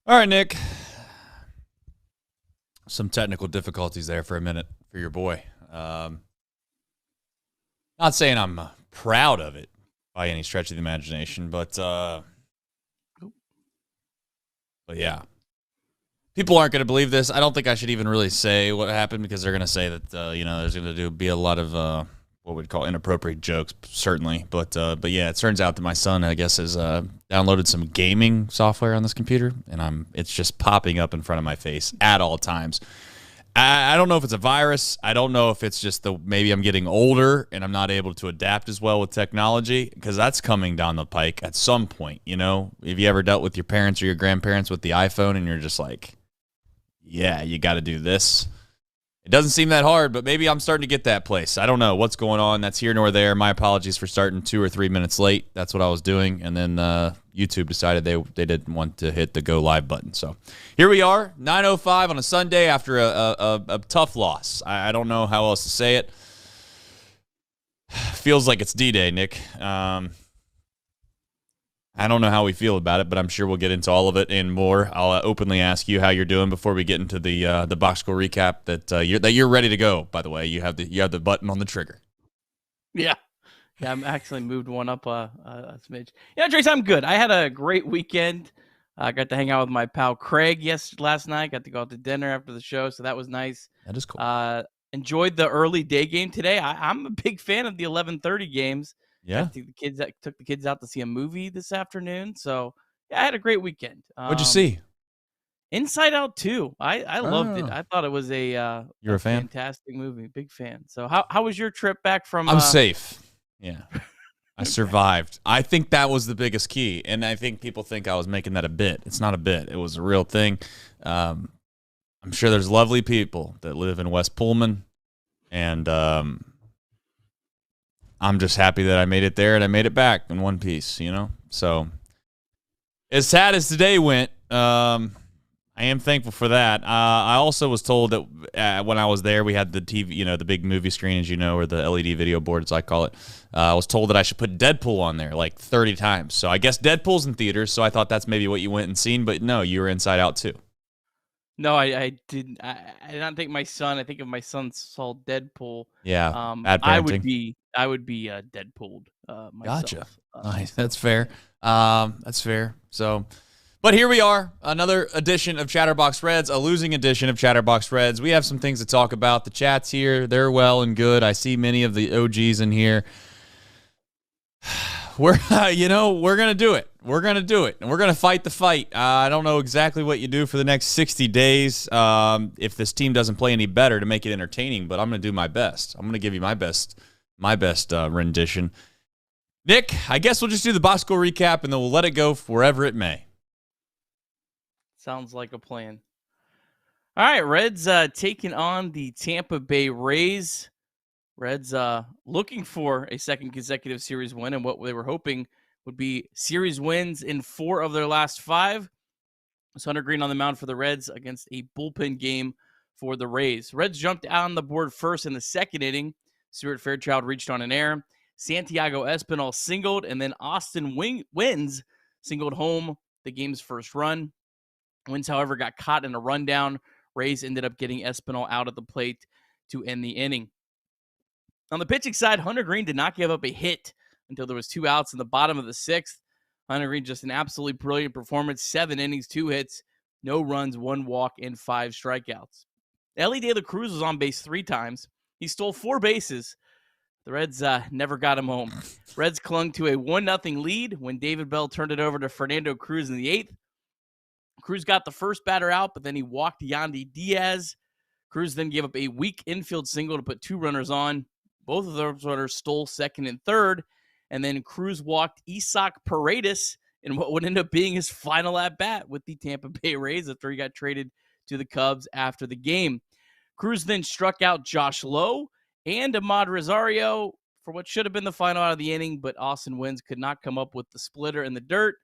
All right, Nick. Some technical difficulties there for a minute for your boy. Not saying I'm proud of it by any stretch of the imagination, but yeah. People aren't going to believe this. I don't think I should even really say what happened because they're going to say that, there's going to be a lot of what we'd call inappropriate jokes, certainly. But yeah, it turns out that my son, I guess, has downloaded some gaming software on this computer, and it's just popping up in front of my face at all times. I don't know if it's a virus. I don't know if it's just maybe I'm getting older and I'm not able to adapt as well with technology, because that's coming down the pike at some point. Have you ever dealt with your parents or your grandparents with the iPhone and you're just like, yeah, you got to do this? It doesn't seem that hard, but maybe I'm starting to get that place. I don't know what's going on. That's here nor there. My apologies for starting 2 or 3 minutes late. That's what I was doing. And then YouTube decided they didn't want to hit the go live button. So here we are, 9:05 on a Sunday after a tough loss. I don't know how else to say it. Feels like it's D-Day, Nick. I don't know how we feel about it, but I'm sure we'll get into all of it and more. I'll openly ask you how you're doing before we get into the box score recap. That you're ready to go. By the way, you have the button on the trigger. Yeah, I'm actually moved one up a smidge. Yeah, Trace, I'm good. I had a great weekend. I got to hang out with my pal Craig last night. Got to go out to dinner after the show, so that was nice. That is cool. Enjoyed the early day game today. I'm a big fan of the 11:30 games. Yeah, took the kids out to see a movie this afternoon. So yeah, I had a great weekend. What'd you see? Inside Out 2. I loved it. I thought it was You're a fan? Fantastic movie. Big fan. So how was your trip back from? I'm safe. Yeah, I survived. I think that was the biggest key, and I think people think I was making that a bit. It's not a bit. It was a real thing. I'm sure there's lovely people that live in West Pullman, and I'm just happy that I made it there and I made it back in one piece, So, as sad as today went, I am thankful for that. I also was told that when I was there, we had the TV, the big movie screen, as you know, or the LED video board, as I call it. I was told that I should put Deadpool on there like 30 times. So I guess Deadpool's in theaters, so I thought that's maybe what you went and seen. But no, you were Inside Out too. No, I didn't. I did not think my son. I think if my son saw Deadpool, yeah, bad parenting. I would be Deadpooled myself. Gotcha. Nice. That's fair. That's fair. So, but here we are, another edition of Chatterbox Reds, a losing edition of Chatterbox Reds. We have some things to talk about. The chat's here; they're well and good. I see many of the OGs in here. We're gonna do it. We're gonna do it, and we're gonna fight the fight. I don't know exactly what you do for the next 60 days if this team doesn't play any better to make it entertaining. But I'm gonna do my best. I'm gonna give you my best rendition. Nick, I guess we'll just do the box score recap, and then we'll let it go wherever it may. Sounds like a plan. All right, Reds taking on the Tampa Bay Rays. Reds looking for a second consecutive series win, and what they were hoping would be series wins in 4 of their last 5. Hunter Greene on the mound for the Reds against a bullpen game for the Rays. Reds jumped out on the board first in the second inning. Stuart Fairchild reached on an error. Santiago Espinal singled, and then Austin Wins singled home the game's first run. Wins, however, got caught in a rundown. Rays ended up getting Espinal out of the plate to end the inning. On the pitching side, Hunter Greene did not give up a hit until there was 2 outs in the bottom of the 6th. Hunter Greene, just an absolutely brilliant performance. 7 innings, 2 hits, no runs, 1 walk, and 5 strikeouts. Elly De La Cruz was on base 3 times. He stole 4 bases. The Reds never got him home. Reds clung to a 1-0 lead when David Bell turned it over to Fernando Cruz in the 8th. Cruz got the first batter out, but then he walked Yandy Diaz. Cruz then gave up a weak infield single to put 2 runners on. Both of those runners stole second and third, and then Cruz walked Isaac Paredes in what would end up being his final at-bat with the Tampa Bay Rays after he got traded to the Cubs after the game. Cruz then struck out Josh Lowe and Ahmad Rosario for what should have been the final out of the inning, but Austin Wins could not come up with the splitter in the dirt.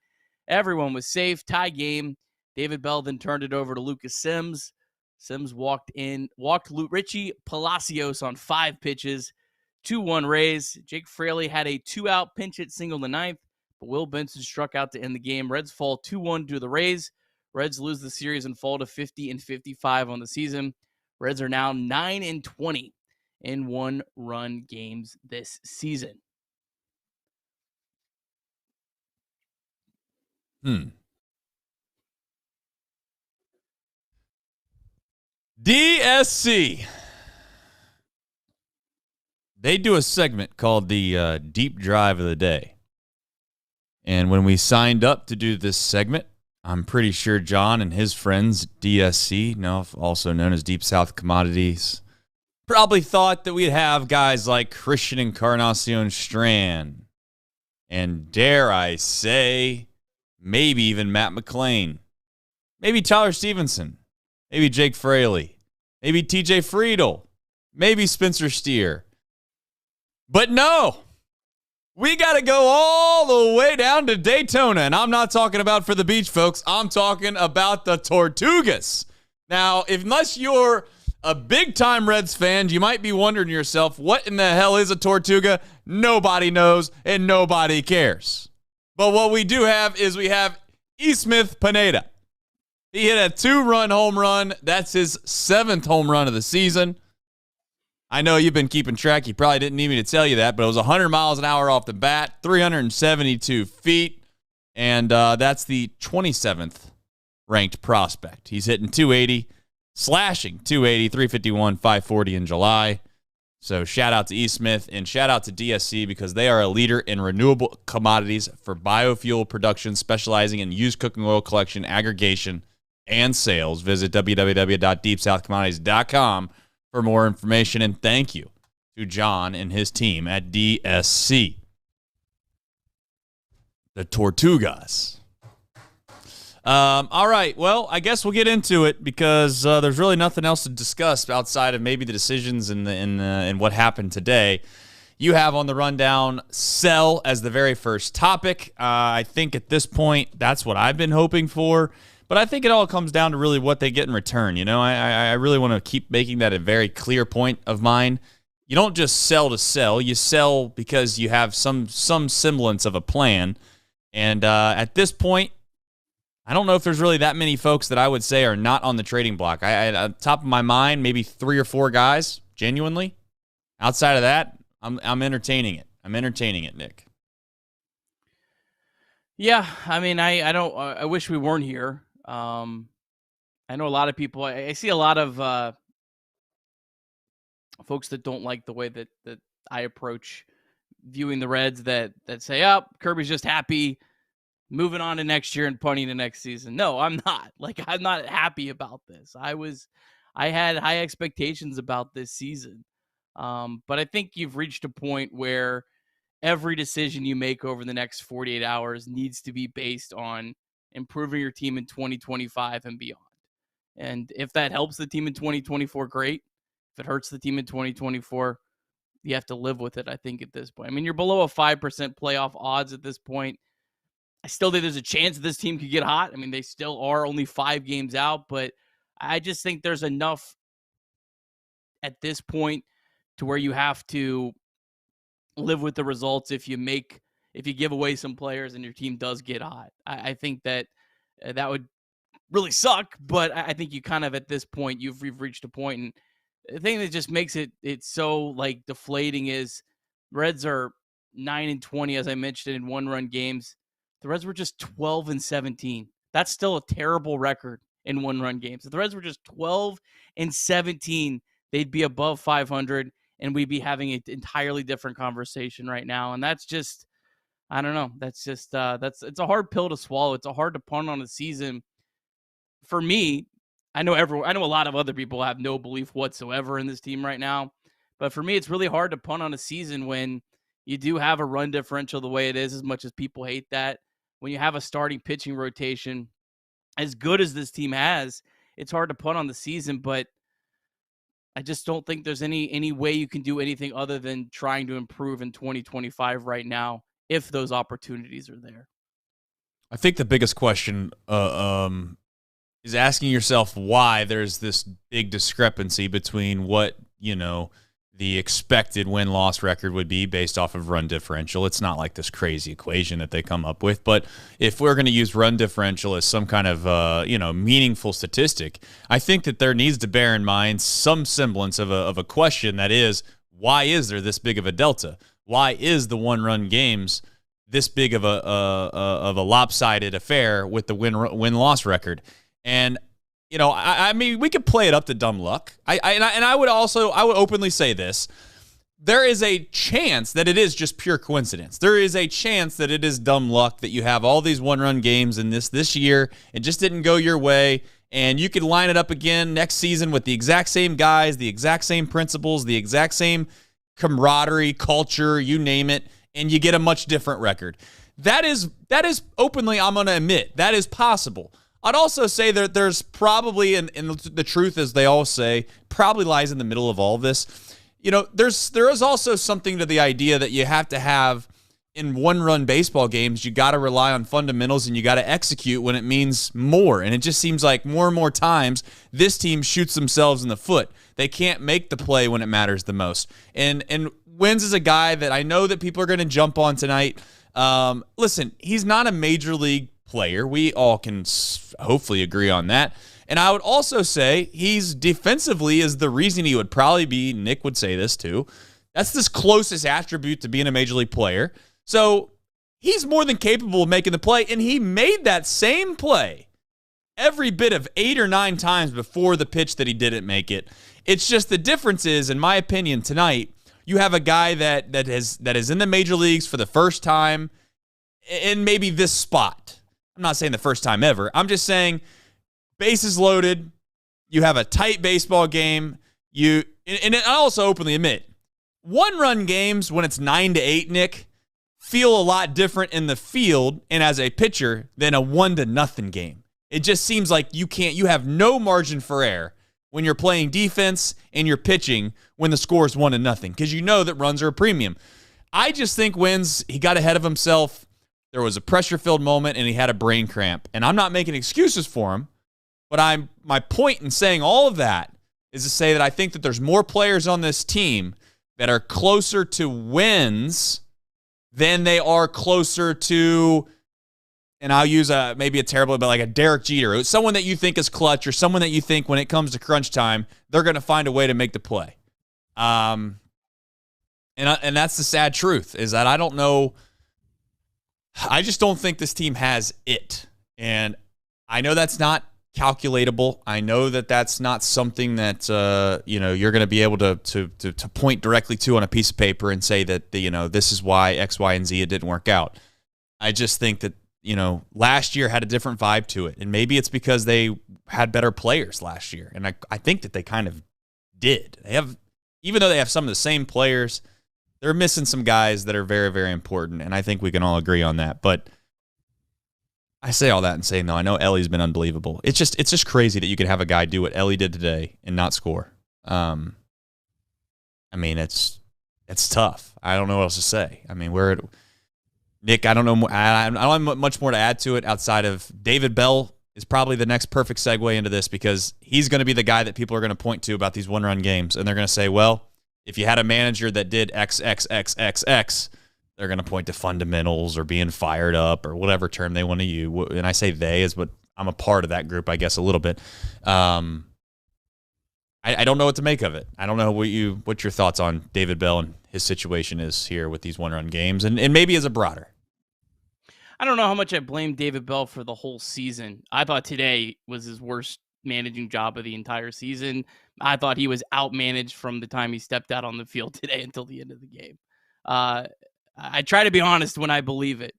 Everyone was safe, tie game. David Bell then turned it over to Lucas Sims. Sims walked Richie Palacios on 5 pitches. 2-1 Rays. Jake Fraley had a 2-out pinch hit single in the 9th, but Will Benson struck out to end the game. Reds fall 2-1 to the Rays. Reds lose the series and fall to 50-55 on the season. Reds are now 9-20 in one-run games this season. DSC. They do a segment called the Deep Drive of the Day. And when we signed up to do this segment, I'm pretty sure John and his friends, DSC, also known as Deep South Commodities, probably thought that we'd have guys like Christian Encarnacion Strand, and dare I say, maybe even Matt McClain, maybe Tyler Stevenson, maybe Jake Fraley, maybe TJ Friedel, maybe Spencer Steer. But no, we got to go all the way down to Daytona, and I'm not talking about for the beach, folks. I'm talking about the Tortugas. Now, unless you're a big-time Reds fan, you might be wondering to yourself, what in the hell is a Tortuga? Nobody knows, and nobody cares. But what we do have is we have Ismith Pineda. He hit a 2-run home run. That's his 7th home run of the season. I know you've been keeping track. You probably didn't need me to tell you that, but it was 100 miles an hour off the bat, 372 feet, and that's the 27th ranked prospect. He's hitting 280, slashing 280, 351, 540 in July. So shout out to E. Smith and shout out to DSC because they are a leader in renewable commodities for biofuel production, specializing in used cooking oil collection, aggregation, and sales. Visit www.deepsouthcommodities.com for more information, and thank you to John and his team at DSC. The Tortugas. All right, well, I guess we'll get into it because there's really nothing else to discuss outside of maybe the decisions and what happened today. You have on the rundown sell as the very first topic. I think at this point that's what I've been hoping for. But I think it all comes down to really what they get in return. You know, I really want to keep making that a very clear point of mine. You don't just sell to sell. You sell because you have some semblance of a plan. And at this point, I don't know if there's really that many folks that I would say are not on the trading block. At top of my mind, maybe 3 or 4 guys, genuinely. Outside of that, I'm entertaining it. I'm entertaining it, Nick. Yeah, I mean, I wish we weren't here. I know a lot of people. I see a lot of folks that don't like the way that I approach viewing the Reds. That say, "Oh, Kirby's just happy, moving on to next year and punting to next season." No, I'm not. Like, I'm not happy about this. I had high expectations about this season, but I think you've reached a point where every decision you make over the next 48 hours needs to be based on improving your team in 2025 and beyond. And if that helps the team in 2024, great. If it hurts the team in 2024, you have to live with it, I think, at this point. I mean, you're below a 5% playoff odds at this point. I still think there's a chance that this team could get hot. I mean, they still are only 5 games out, but I just think there's enough at this point to where you have to live with the results if you give away some players and your team does get hot. I think that that would really suck, but I think you kind of at this point you've reached a point, and the thing that just makes it so like deflating is Reds are 9-20, as I mentioned, in one-run games. The Reds were just 12-17. That's still a terrible record in one-run games. If the Reds were just 12-17, they'd be above 500, and we'd be having an entirely different conversation right now. And that's just, I don't know. That's just, it's a hard pill to swallow. It's a hard to punt on a season. For me, I know a lot of other people have no belief whatsoever in this team right now. But for me, it's really hard to punt on a season when you do have a run differential the way it is, as much as people hate that. When you have a starting pitching rotation as good as this team has, it's hard to punt on the season. But I just don't think there's any way you can do anything other than trying to improve in 2025 right now if those opportunities are there. I think the biggest question is asking yourself why there's this big discrepancy between what, the expected win-loss record would be based off of run differential. It's not like this crazy equation that they come up with, but if we're going to use run differential as some kind of meaningful statistic, I think that there needs to bear in mind some semblance of a question that is, why is there this big of a delta? Why is the one-run games this big of a lopsided affair with the win-loss record? And I mean, we could play it up to dumb luck. I would openly say this. There is a chance that it is just pure coincidence. There is a chance that it is dumb luck that you have all these one-run games in this year. It just didn't go your way, and you could line it up again next season with the exact same guys, the exact same principles, the exact same camaraderie, culture, you name it, and you get a much different record. That is openly, I'm going to admit, that is possible. I'd also say that there's probably, and the truth, as they all say, probably lies in the middle of all this. There is also something to the idea that you have to have in one-run baseball games. You got to rely on fundamentals and you got to execute when it means more. And it just seems like more and more times this team shoots themselves in the foot. They can't make the play when it matters the most. And Wins is a guy that I know that people are going to jump on tonight. Listen, he's not a major league player. We all can hopefully agree on that. And I would also say he's defensively is the reason he would probably be, Nick would say this too, that's this closest attribute to being a major league player. So he's more than capable of making the play, and he made that same play every bit of 8 or 9 times before the pitch that he didn't make it. It's just the difference is, in my opinion, tonight, you have a guy that is in the major leagues for the first time in maybe this spot. I'm not saying the first time ever. I'm just saying bases loaded. You have a tight baseball game. And I also openly admit, one-run games when it's 9-8, Nick, feel a lot different in the field and as a pitcher than a 1-0 game. It just seems like you have no margin for error when you're playing defense and you're pitching when the score is 1-0 because you know that runs are a premium. I just think he got ahead of himself. There was a pressure-filled moment, and he had a brain cramp. And I'm not making excuses for him, but my point in saying all of that is to say that I think that there's more players on this team that are closer to wins than they are closer to, and I'll use maybe a terrible, but like a Derek Jeter, someone that you think is clutch or someone that you think when it comes to crunch time, they're going to find a way to make the play. And that's the sad truth is that I don't know. I just don't think this team has it. And I know that's not calculatable. I know that that's not something that you're going to be able to point directly to on a piece of paper and say that this is why X, Y, and Z it didn't work out. I just think that last year had a different vibe to it, and maybe it's because they had better players last year, and I think that they kind of did. Even though they have some of the same players, they're missing some guys that are very, very important, and I think we can all agree on that. But I say all that and say, no, I know Ellie's been unbelievable. It's just crazy that you could have a guy do what Ellie did today and not score. I mean, it's tough. I don't know what else to say. I mean, Nick, I don't know. I don't have much more to add to it outside of David Bell is probably the next perfect segue into this because he's going to be the guy that people are going to point to about these one-run games, and they're going to say, well, if you had a manager that did X, X, X, X, X, they're going to point to fundamentals or being fired up or whatever term they want to use. And I say they is what I'm a part of that group, I guess, a little bit. I don't know what to make of it. I don't know what your thoughts on David Bell and his situation is here with these one-run games and maybe as a broader. I don't know how much I blame David Bell for the whole season. I thought today was his worst managing job of the entire season. I thought he was outmanaged from the time he stepped out on the field today until the end of the game. I try to be honest when I believe it.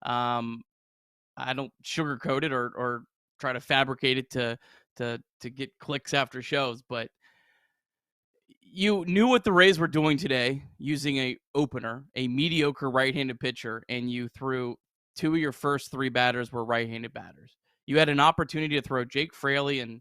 I don't sugarcoat it or try to fabricate it to get clicks after shows, but you knew what the Rays were doing today using a opener, a mediocre right-handed pitcher, and you threw 2 of your first 3 batters were right-handed batters. You had an opportunity to throw Jake Fraley and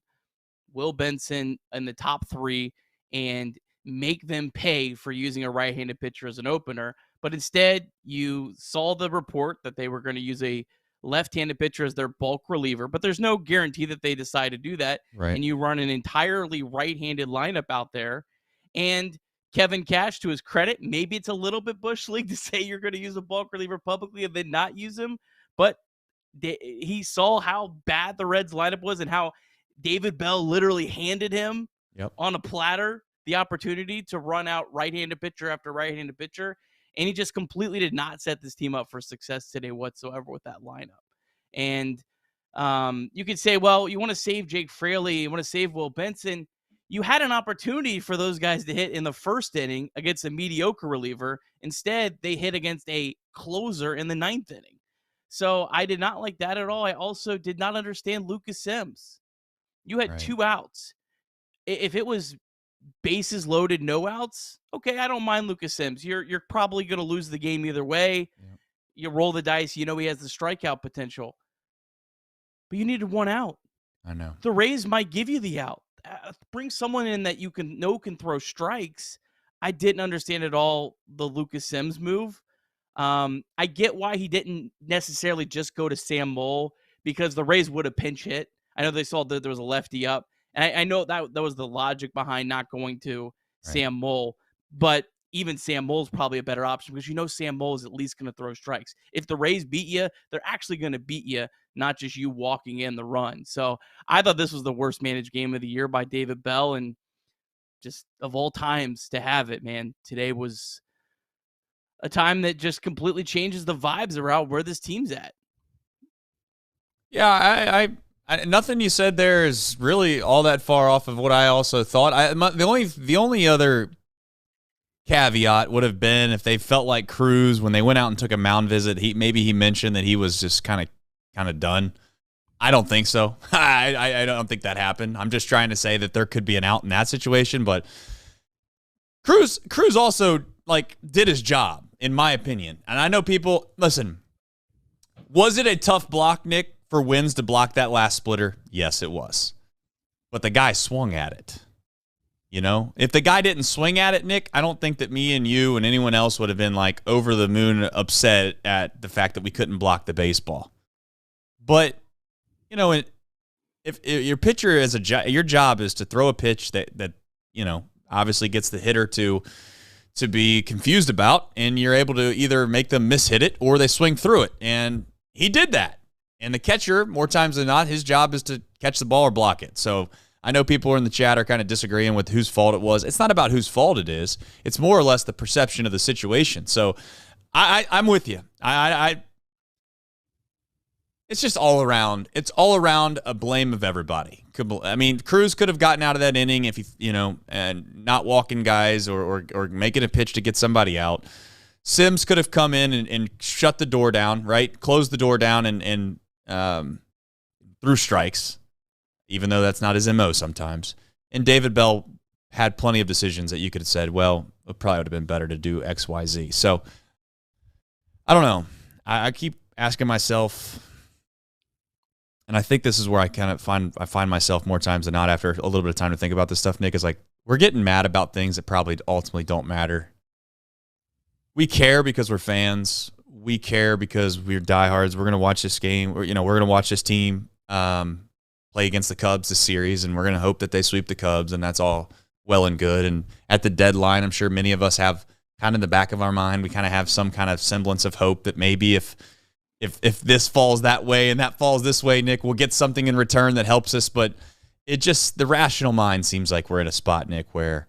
Will Benson in the top 3 and make them pay for using a right-handed pitcher as an opener. But instead, you saw the report that they were going to use a left-handed pitcher as their bulk reliever, but there's no guarantee that they decide to do that. Right. And you run an entirely right-handed lineup out there. And Kevin Cash, to his credit, maybe it's a little bit bush league to say you're going to use a bulk reliever publicly and then not use him, but he saw how bad the Reds lineup was and how David Bell literally handed him on a platter the opportunity to run out right-handed pitcher after right-handed pitcher, and he just completely did not set this team up for success today whatsoever with that lineup. And you could say, well, you want to save Jake Fraley, you want to save Will Benson. You had an opportunity for those guys to hit in the first inning against a mediocre reliever. Instead, they hit against a closer in the ninth inning. So I did not like that at all. I also did not understand Lucas Sims. You had 2 outs. If it was bases loaded, no outs, okay, I don't mind Lucas Sims. You're probably going to lose the game either way. Yep. You roll the dice. You know he has the strikeout potential. But you needed 1 out. I know. The Rays might give you the out. Bring someone in that you can throw strikes. I didn't understand at all the Lucas Sims move. I get why he didn't necessarily just go to Sam Moll, because the Rays would have pinch hit. I know they saw that there was a lefty up, and I know that was the logic behind not going to Sam Moll. But even Sam Moll's probably a better option, because Sam Moll is at least going to throw strikes. If the Rays beat you, they're actually going to beat you, not just you walking in the run. So I thought this was the worst managed game of the year by David Bell, and just of all times to have it, man, today was a time that just completely changes the vibes around where this team's at. Yeah, I nothing you said there is really all that far off of what I also thought. The only other caveat would have been if they felt like Cruz, when they went out and took a mound visit, he mentioned that he was just kind of done. I don't think so. I don't think that happened. I'm just trying to say that there could be an out in that situation, but Cruz also did his job, in my opinion. And I know people, listen, was it a tough block, Nick, for Wins to block that last splitter? Yes, it was. But the guy swung at it. If the guy didn't swing at it, Nick, I don't think that me and you and anyone else would have been over the moon upset at the fact that we couldn't block the baseball. But, if your pitcher your job is to throw a pitch that obviously gets the hitter to be confused about, and you're able to either make them mishit it or they swing through it. And he did that. And the catcher, more times than not, his job is to catch the ball or block it. So I know people in the chat are kind of disagreeing with whose fault it was. It's not about whose fault it is. It's more or less the perception of the situation. So I'm with you. It's just all around. It's all around a blame of everybody. I mean, Cruz could have gotten out of that inning if and not walking guys or making a pitch to get somebody out. Sims could have come in and shut the door down, right? Closed the door down and threw strikes, even though that's not his MO sometimes. And David Bell had plenty of decisions that you could have said, well, it probably would have been better to do X, Y, Z. So I don't know. I keep asking myself. And I think this is where I find myself more times than not after a little bit of time to think about this stuff, Nick, is we're getting mad about things that probably ultimately don't matter. We care because we're fans. We care because we're diehards. We're going to watch this game. We're going to watch this team play against the Cubs this series, and we're going to hope that they sweep the Cubs, and that's all well and good. And at the deadline, I'm sure many of us have kind of in the back of our mind, we kind of have some kind of semblance of hope that maybe if this falls that way and that falls this way, Nick, we'll get something in return that helps us. But the rational mind seems like we're in a spot, Nick, where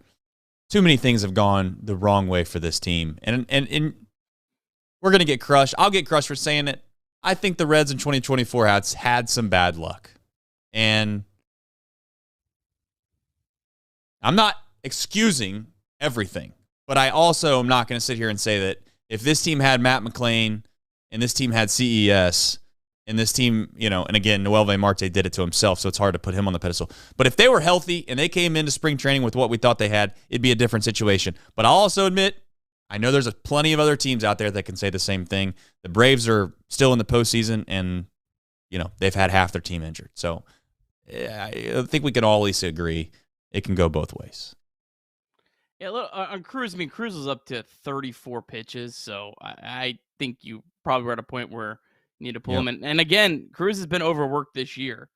too many things have gone the wrong way for this team. And we're going to get crushed. I'll get crushed for saying it. I think the Reds in 2024 had some bad luck. And I'm not excusing everything, but I also am not going to sit here and say that if this team had Matt McClain and this team had CES, and this team, and again, Noel Marte did it to himself, so it's hard to put him on the pedestal. But if they were healthy and they came into spring training with what we thought they had, it'd be a different situation. But I'll also admit, I know there's plenty of other teams out there that can say the same thing. The Braves are still in the postseason, and, they've had half their team injured. So I think we can all at least agree it can go both ways. Yeah, look, on Cruz, Cruz was up to 34 pitches, so I think you probably were at a point where you need to pull him in. And again, Cruz has been overworked this year.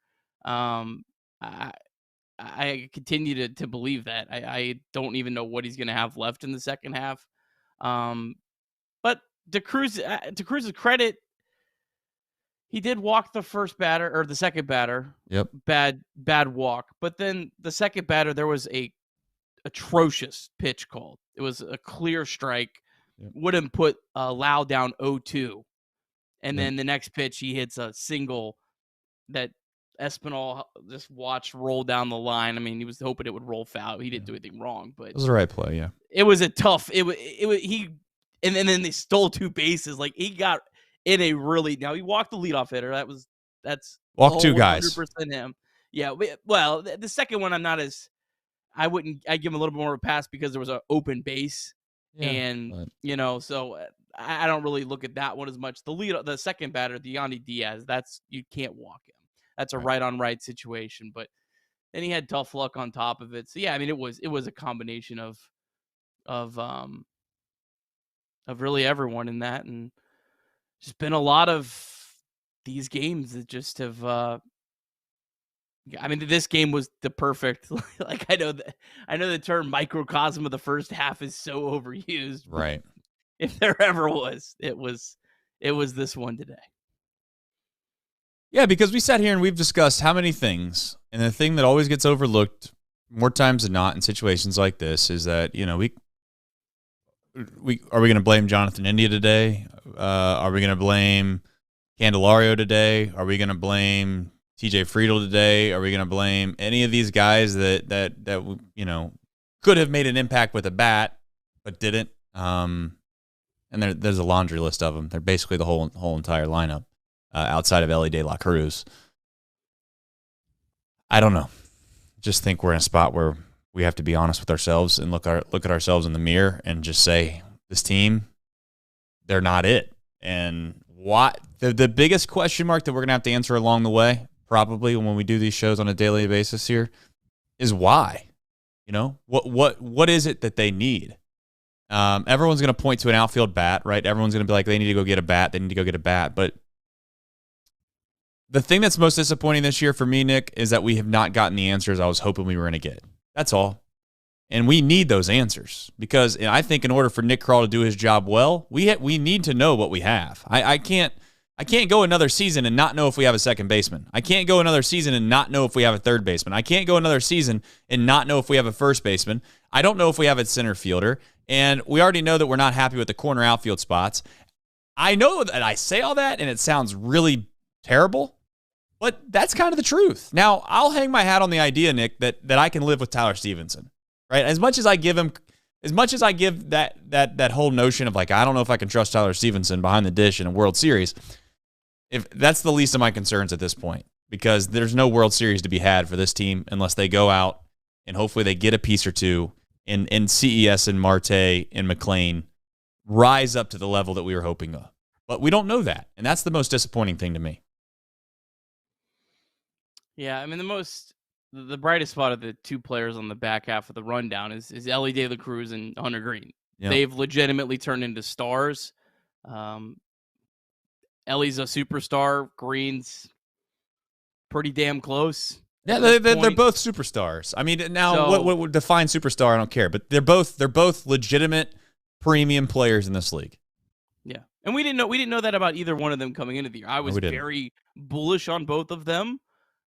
I continue to believe that. I don't even know what he's going to have left in the second half. But to Cruz's credit, he did walk the first batter or the second batter. Yep. Bad walk. But then the second batter, there was a atrocious pitch called. It was a clear strike. Yep. Wouldn't put Lau down 0-2. And Yep. then the next pitch, he hits a single that Espinal just watched roll down the line. I mean, he was hoping it would roll foul. He didn't do anything wrong, but it was the right play. Yeah, it was a tough. And then they stole 2 bases. Like he got in a really. Now he walked the leadoff hitter. That's walked 2 guys. 100% him. Yeah. Well, the second one, I give him a little bit more of a pass because there was an open base, so I don't really look at that one as much. The second batter, the Yandy Diaz, you can't walk him. That's a right-on-right situation. But then he had tough luck on top of it. So yeah, I mean, it was a combination of really everyone in that, and just been a lot of these games that just have. I mean, this game was the perfect. Like I know the term microcosm of the first half is so overused. Right. If there ever was, it was this one today. Yeah, because we sat here and we've discussed how many things, and the thing that always gets overlooked more times than not in situations like this is that, we are we going to blame Jonathan India today? Are we going to blame Candelario today? Are we going to blame TJ Friedel today? Are we going to blame any of these guys that could have made an impact with a bat but didn't? And there's a laundry list of them. They're basically the whole entire lineup outside of Elly De La Cruz. I don't know. Just think we're in a spot where we have to be honest with ourselves and look at ourselves in the mirror and just say, this team, they're not it. And what the biggest question mark that we're going to have to answer along the way, probably when we do these shows on a daily basis here, is why. What is it that they need? Everyone's going to point to an outfield bat, right? Everyone's going to be like, they need to go get a bat. They need to go get a bat. But the thing that's most disappointing this year for me, Nick, is that we have not gotten the answers I was hoping we were going to get. That's all. And we need those answers because I think in order for Nick Krall to do his job well, we need to know what we have. I can't go another season and not know if we have a second baseman. I can't go another season and not know if we have a third baseman. I can't go another season and not know if we have a first baseman. I don't know if we have a center fielder. And we already know that we're not happy with the corner outfield spots. I know that I say all that and it sounds really terrible, but that's kind of the truth. Now, I'll hang my hat on the idea, Nick, that I can live with Tyler Stevenson, right? As much as I give that whole notion of like, I don't know if I can trust Tyler Stevenson behind the dish in a World Series, if that's the least of my concerns at this point, because there's no World Series to be had for this team unless they go out and hopefully they get a piece or two in CES and Marte and McLean rise up to the level that we were hoping of. But we don't know that, and that's the most disappointing thing to me. Yeah, I mean, the brightest spot of the 2 players on the back half of the rundown is Elly De La Cruz and Hunter Greene. Yep. They've legitimately turned into stars. Ellie's a superstar. Greene's pretty damn close. Yeah, they're both superstars. I mean, now what would define superstar? I don't care, but they're both legitimate premium players in this league. Yeah, and we didn't know that about either one of them coming into the year. I was very bullish on both of them,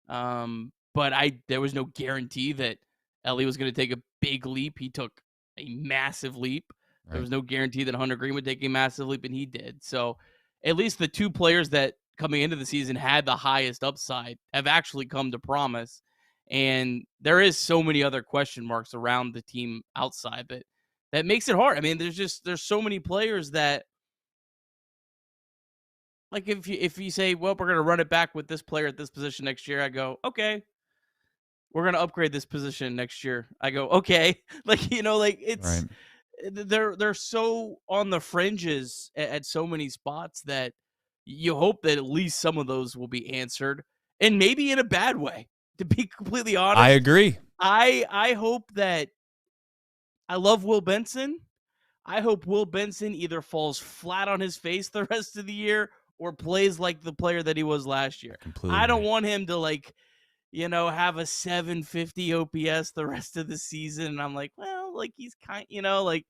but there was no guarantee that Elly was going to take a big leap. He took a massive leap. Right. There was no guarantee that Hunter Greene would take a massive leap, and he did. So, at least the 2 players that coming into the season had the highest upside have actually come to promise. And there is so many other question marks around the team outside that makes it hard. I mean, there's so many players that, like, if you say, well, we're going to run it back with this player at this position next year, I go, okay. We're going to upgrade this position next year, I go, okay. Like, it's right. They're so on the fringes at so many spots that you hope that at least some of those will be answered, and maybe in a bad way, to be completely honest. I agree. I hope that I love Will Benson. I hope Will Benson either falls flat on his face the rest of the year or plays like the player that he was last year. I don't want him to have a 750 OPS the rest of the season. And I'm like, well, like he's like,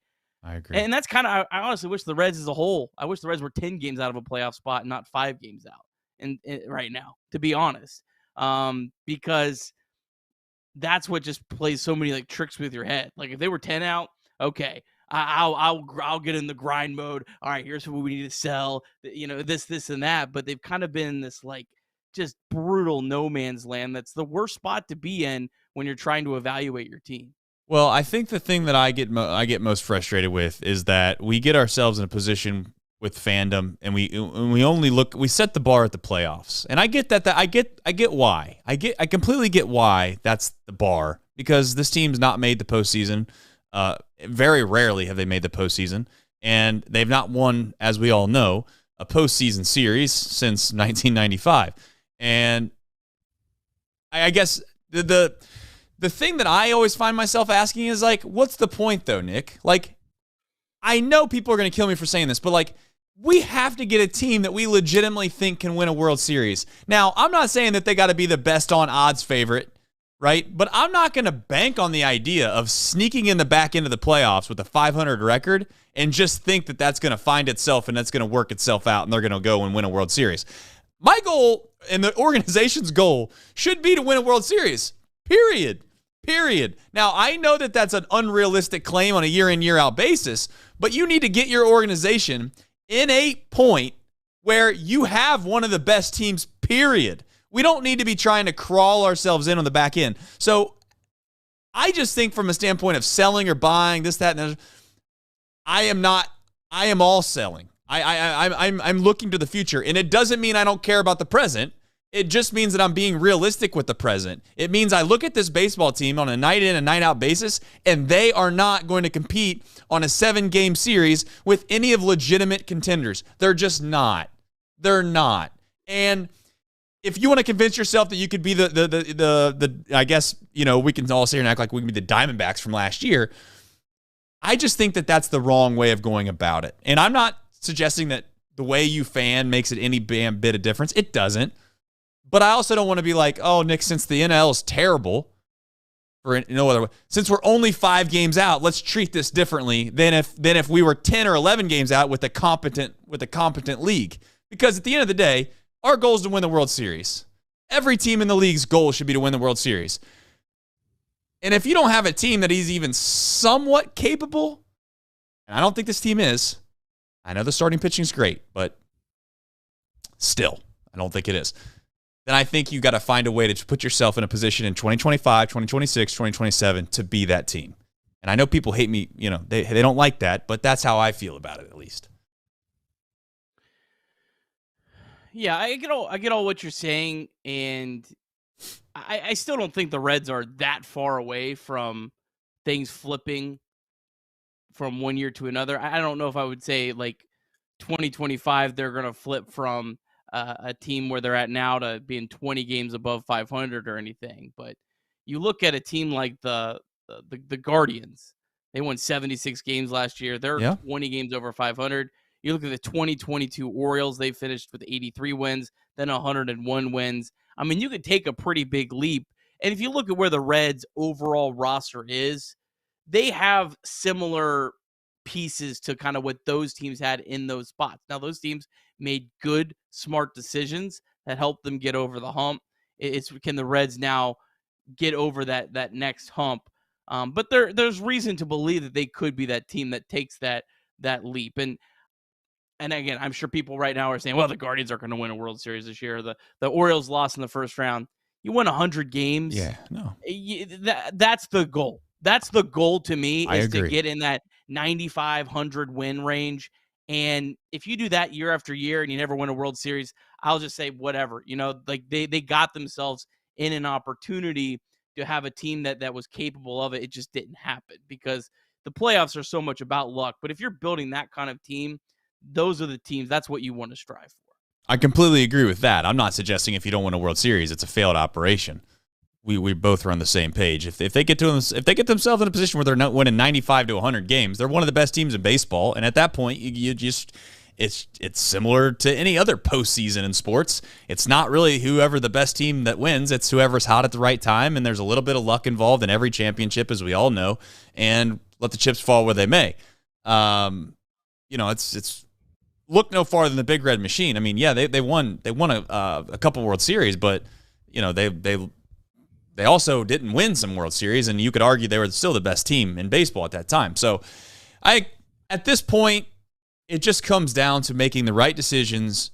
I agree. and that's kind of, I honestly wish the Reds as a whole, I wish the Reds were 10 games out of a playoff spot, not 5 games out. And right now, to be honest, because that's what just plays so many like tricks with your head. Like if they were 10 out, okay, I'll get in the grind mode. All right, here's what we need to sell. This and that. But they've kind of been this like just brutal no man's land. That's the worst spot to be in when you're trying to evaluate your team. Well, I think the thing that I get most frustrated with is that we get ourselves in a position with fandom, and we set the bar at the playoffs. And I get that I get why. I completely get why that's the bar, because this team's not made the postseason. Very rarely have they made the postseason, and they've not won, as we all know, a postseason series since 1995. And I guess the thing that I always find myself asking is like, what's the point though, Nick? Like, I know people are going to kill me for saying this, but like, we have to get a team that we legitimately think can win a World Series. Now, I'm not saying that they got to be the best on odds favorite, right? But I'm not going to bank on the idea of sneaking in the back end of the playoffs with a 500 record and just think that that's going to find itself and that's going to work itself out and they're going to go and win a World Series. My goal and the organization's goal should be to win a World Series, period. Now, I know that that's an unrealistic claim on a year-in, year-out basis, but you need to get your organization in a point where you have one of the best teams, period. We don't need to be trying to crawl ourselves in on the back end. So I just think from a standpoint of selling or buying, this, that, and the other, I am all selling. I'm looking to the future, and it doesn't mean I don't care about the present. It just means that I'm being realistic with the present. It means I look at this baseball team on a night in and night out basis, and they are not going to compete on a 7-game series with any of legitimate contenders. They're just not. They're not. And if you want to convince yourself that you could be the I guess, we can all sit here and act like we can be the Diamondbacks from last year. I just think that that's the wrong way of going about it. And I'm not suggesting that the way you fan makes it any damn bit of difference. It doesn't. But I also don't want to be like, oh, Nick, since the NL is terrible, for no other way, since we're only 5 games out, let's treat this differently than if we were 10 or 11 games out with a competent league. Because at the end of the day, our goal is to win the World Series. Every team in the league's goal should be to win the World Series. And if you don't have a team that is even somewhat capable, and I don't think this team is, I know the starting pitching is great, but still, I don't think it is. Then I think you got to find a way to put yourself in a position in 2025, 2026, 2027 to be that team. And I know people hate me, they don't like that, but that's how I feel about it, at least. Yeah, I get all what you're saying, and I still don't think the Reds are that far away from things flipping from one year to another. I don't know if I would say like 2025 they're going to flip from a team where they're at now to being 20 games above 500 or anything. But you look at a team like the Guardians. They won 76 games last year. They're 20 games over 500. You look at the 2022 Orioles. They finished with 83 wins, then 101 wins. I mean, you could take a pretty big leap. And if you look at where the Reds' overall roster is, they have similar pieces to kind of what those teams had in those spots. Now, those teams made good, smart decisions that helped them get over the hump. It's can the Reds now get over that next hump? But there's reason to believe that they could be that team that takes that leap. And again, I'm sure people right now are saying, well, the Guardians are going to win a World Series this year. The Orioles lost in the first round. You win 100 games. Yeah, no. That's the goal. That's the goal to me, is to get in that 9,500 win range. And if you do that year after year and you never win a World Series, I'll just say whatever. Like they got themselves in an opportunity to have a team that was capable of it. It just didn't happen because the playoffs are so much about luck. But if you're building that kind of team, those are the teams. That's what you want to strive for. I completely agree with that. I'm not suggesting if you don't win a World Series, it's a failed operation. We both are on the same page. If they get themselves in a position where they're not winning 95 to 100 games, they're one of the best teams in baseball. And at that point, you just it's similar to any other postseason in sports. It's not really whoever the best team that wins. It's whoever's hot at the right time, and there's a little bit of luck involved in every championship, as we all know, and let the chips fall where they may. It's look no farther than the Big Red Machine. I mean, yeah, they won a couple World Series, but they also didn't win some World Series, and you could argue they were still the best team in baseball at that time. So at this point, it just comes down to making the right decisions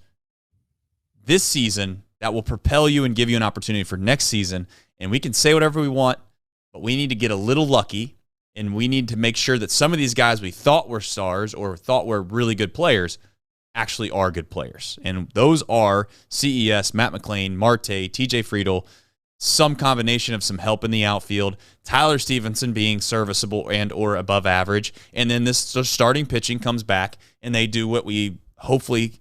this season that will propel you and give you an opportunity for next season. And we can say whatever we want, but we need to get a little lucky, and we need to make sure that some of these guys we thought were stars or thought were really good players actually are good players. And those are CES, Matt McClain, Marte, TJ Friedel, some combination of some help in the outfield, Tyler Stevenson being serviceable and or above average, and then this starting pitching comes back and they do what we hopefully.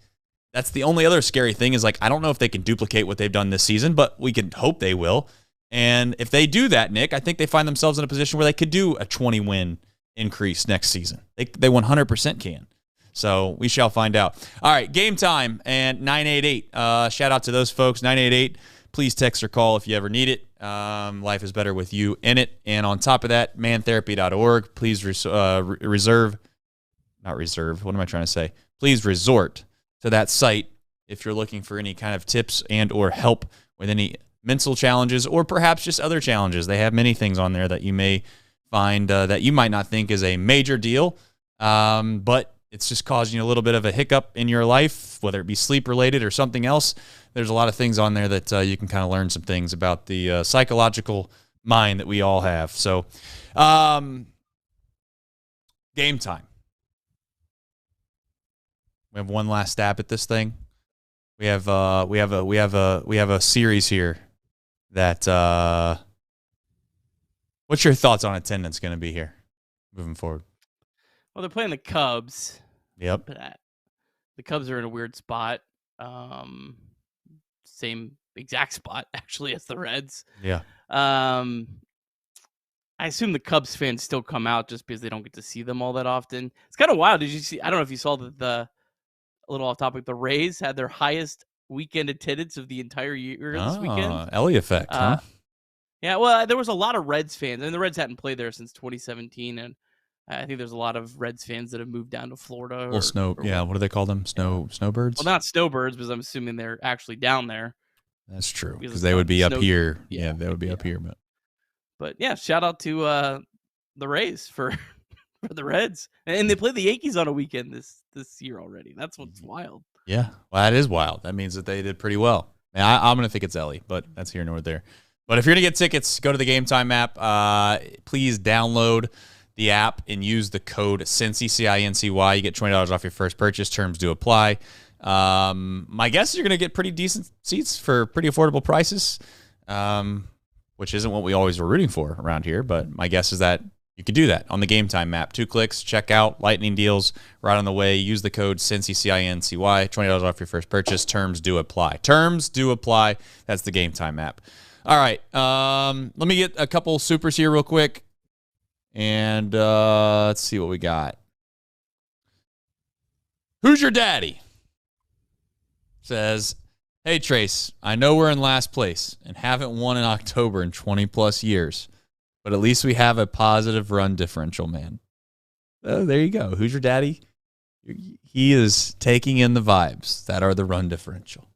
That's the only other scary thing is, like, I don't know if they can duplicate what they've done this season, but we can hope they will. And if they do that, Nick, I think they find themselves in a position where they could do a 20-win increase next season. They 100% can. So we shall find out. All right, game time and 988. Shout out to those folks, 988. Please text or call if you ever need it. Life is better with you in it. And on top of that, mantherapy.org. Please Please resort to that site if you're looking for any kind of tips and or help with any mental challenges or perhaps just other challenges. They have many things on there that you may find that you might not think is a major deal, but it's just causing you a little bit of a hiccup in your life, whether it be sleep-related or something else. There's a lot of things on there that you can kind of learn some things about the psychological mind that we all have. So, game time. We have one last stab at this thing. We have a series here that. What's your thoughts on attendance going to be here moving forward? Well, they're playing the Cubs. Yep. But the Cubs are in a weird spot. Same exact spot, actually, as the Reds. Yeah. I assume the Cubs fans still come out just because they don't get to see them all that often. It's kind of wild. Did you see? I don't know if you saw the a little off topic. The Rays had their highest weekend attendance of the entire year this weekend. Ellie effect, huh? Yeah, well, there was a lot of Reds fans. I mean, the Reds hadn't played there since 2017, and I think there's a lot of Reds fans that have moved down to Florida. What do they call them? Snowbirds? Well, not snowbirds, because I'm assuming they're actually down there. That's true, because they would be up here. Yeah, they would be up here. But yeah, shout out to the Rays for the Reds. And they played the Yankees on a weekend this year already. That's what's wild. Yeah, well, that is wild. That means that they did pretty well. Now, I'm going to think it's Ellie, but that's here nor there. But if you're going to get tickets, go to the Game Time app. Please download the app and use the code CINCY, CINCY. You get $20 off your first purchase. Terms do apply. My guess is you're going to get pretty decent seats for pretty affordable prices, which isn't what we always were rooting for around here. But my guess is that you could do that on the Game Time map. 2 clicks, check out, lightning deals right on the way. Use the code CINCY, CINCY. $20 off your first purchase. Terms do apply. Terms do apply. That's the Game Time app. All right. Let me get a couple supers here real quick. And let's see what we got. Who's your daddy? Says, hey, Trace, I know we're in last place and haven't won in October in 20-plus years, but at least we have a positive run differential, man. Oh, there you go. Who's your daddy? He is taking in the vibes that are the run differential.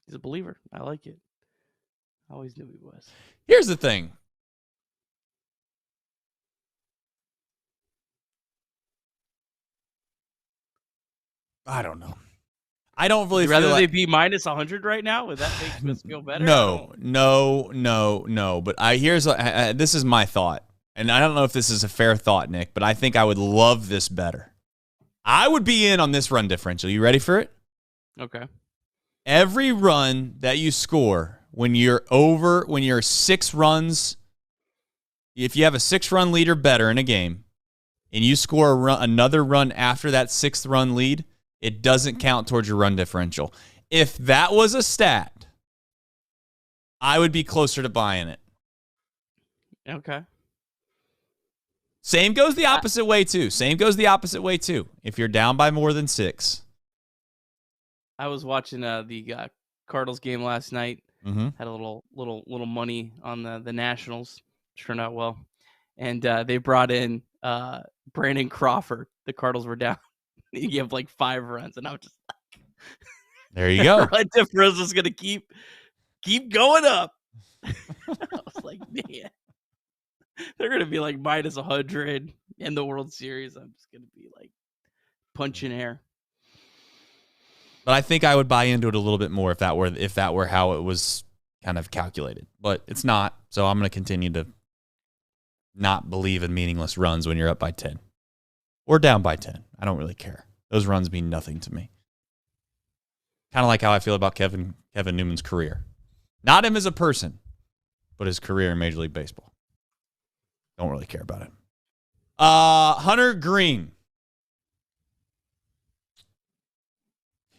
He's a believer. I like it. I always knew he was. Here's the thing. I don't know. I don't really feel rather like... they be minus 100 right now. Would that make us feel better? No. But this is my thought, and I don't know if this is a fair thought, Nick, but I think I would love this better. I would be in on this run differential. You ready for it? Okay. Every run that you score when you're 6 runs, if you have a 6-run lead or better in a game, and you score another run after that 6th run lead, it doesn't count towards your run differential. If that was a stat, I would be closer to buying it. Okay. Same goes the opposite way, too. If you're down by more than 6. I was watching the Cardinals game last night. Mm-hmm. Had a little money on the Nationals. Turned out well. And they brought in Brandon Crawford. The Cardinals were down. He gave like 5 runs. And I was just like, there you go. Run differential is going to keep going up. I was like, man. They're going to be like minus 100 in the World Series. I'm just going to be like punching air. But I think I would buy into it a little bit more if that were how it was kind of calculated. But it's not. So I'm going to continue to not believe in meaningless runs when you're up by 10 or down by 10. I don't really care. Those runs mean nothing to me. Kind of like how I feel about Kevin Newman's career. Not him as a person, but his career in Major League Baseball. Don't really care about it. Hunter Greene.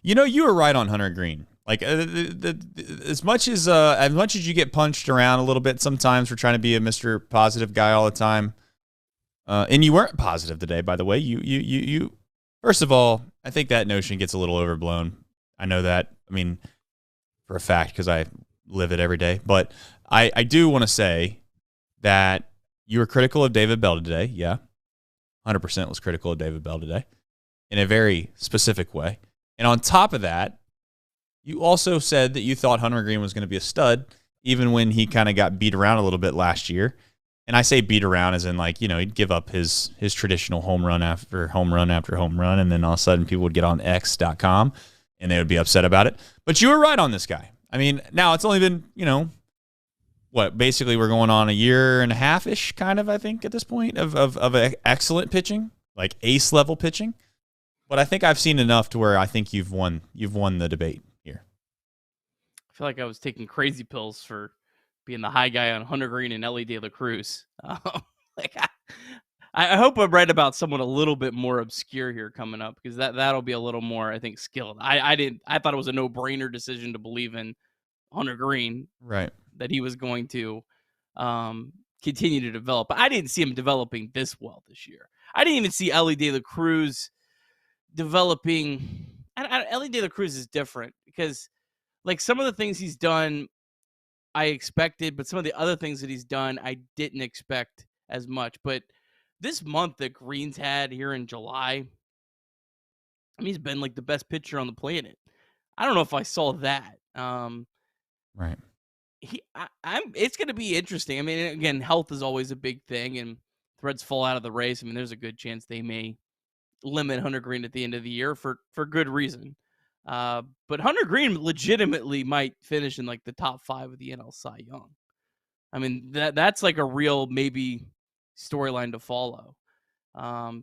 You know, you were right on Hunter Greene. Like as much as you get punched around a little bit sometimes for trying to be a Mr. Positive guy all the time, and you weren't positive today, by the way. You first of all, I think that notion gets a little overblown. I know that. I mean, for a fact because I live it every day. But I do want to say that you were critical of David Bell today. Yeah, 100% was critical of David Bell today in a very specific way. And on top of that, you also said that you thought Hunter Greene was going to be a stud, even when he kind of got beat around a little bit last year. And I say beat around as in like, you know, he'd give up his traditional home run after home run after home run, and then all of a sudden people would get on X.com and they would be upset about it. But you were right on this guy. I mean, now it's only been, you know, basically we're going on a year and a half-ish kind of, I think, at this point of excellent pitching, like ace-level pitching. But I think I've seen enough to where I think you've won the debate here. I feel like I was taking crazy pills for being the high guy on Hunter Greene and Ellie De La Cruz. Like I hope I'm right about someone a little bit more obscure here coming up, because that'll be a little more, I think, skilled. I thought it was a no-brainer decision to believe in Hunter Greene, right? That he was going to continue to develop. But I didn't see him developing this well this year. I didn't even see Ellie De La Cruz developing. Ellie De La Cruz is different because, like, some of the things he's done I expected, but some of the other things that he's done I didn't expect as much. But this month that Greene's had here in July, I mean, he's been like the best pitcher on the planet. I don't know if I saw that. Right. It's going to be interesting. I mean, again, health is always a big thing, and the Reds fall out of the race. I mean, there's a good chance they may limit Hunter Greene at the end of the year for good reason. But Hunter Greene legitimately might finish in like the top 5 of the NL Cy Young. I mean, that's like a real maybe storyline to follow.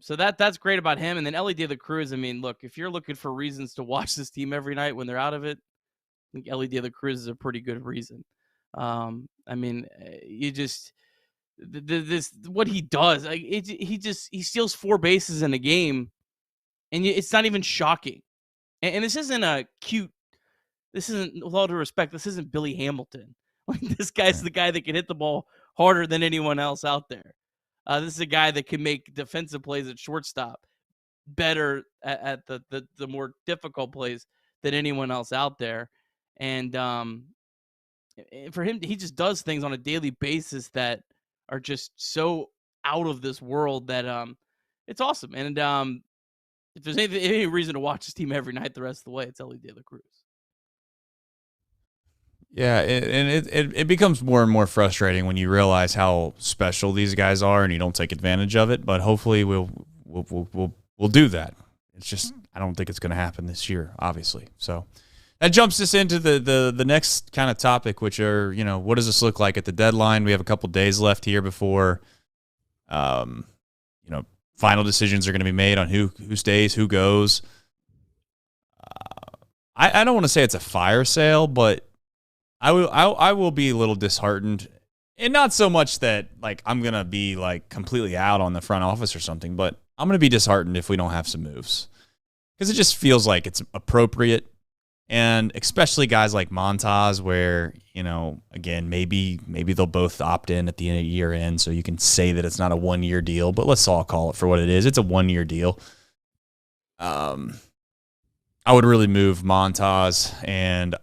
So that's great about him. And then Ellie De La Cruz, I mean, look, if you're looking for reasons to watch this team every night when they're out of it, I think Ellie De La Cruz is a pretty good reason. I mean, you just this what he does. Like he steals 4 bases in a game, and it's not even shocking. And this isn't a cute. This isn't, with all due respect, this isn't Billy Hamilton. Like, this guy's the guy that can hit the ball harder than anyone else out there. This is a guy that can make defensive plays at shortstop better at the more difficult plays than anyone else out there. And for him, he just does things on a daily basis that are just so out of this world that it's awesome. And if there's any reason to watch this team every night the rest of the way, it's Ellie De La Cruz. Yeah, it becomes more and more frustrating when you realize how special these guys are and you don't take advantage of it. But hopefully we'll do that. It's just, I don't think it's going to happen this year, obviously. So that jumps us into the next kind of topic, which are, you know, what does this look like at the deadline? We have a couple days left here before, you know, final decisions are going to be made on who stays, who goes. I don't want to say it's a fire sale, but I will be a little disheartened, and not so much that like I'm going to be like completely out on the front office or something, but I'm going to be disheartened if we don't have some moves, because it just feels like it's appropriate And especially guys like Montas, where, again, maybe they'll both opt in at the year end, so you can say that it's not a 1-year deal, but let's all call it for what it is. It's a 1-year deal. I would really move Montas, and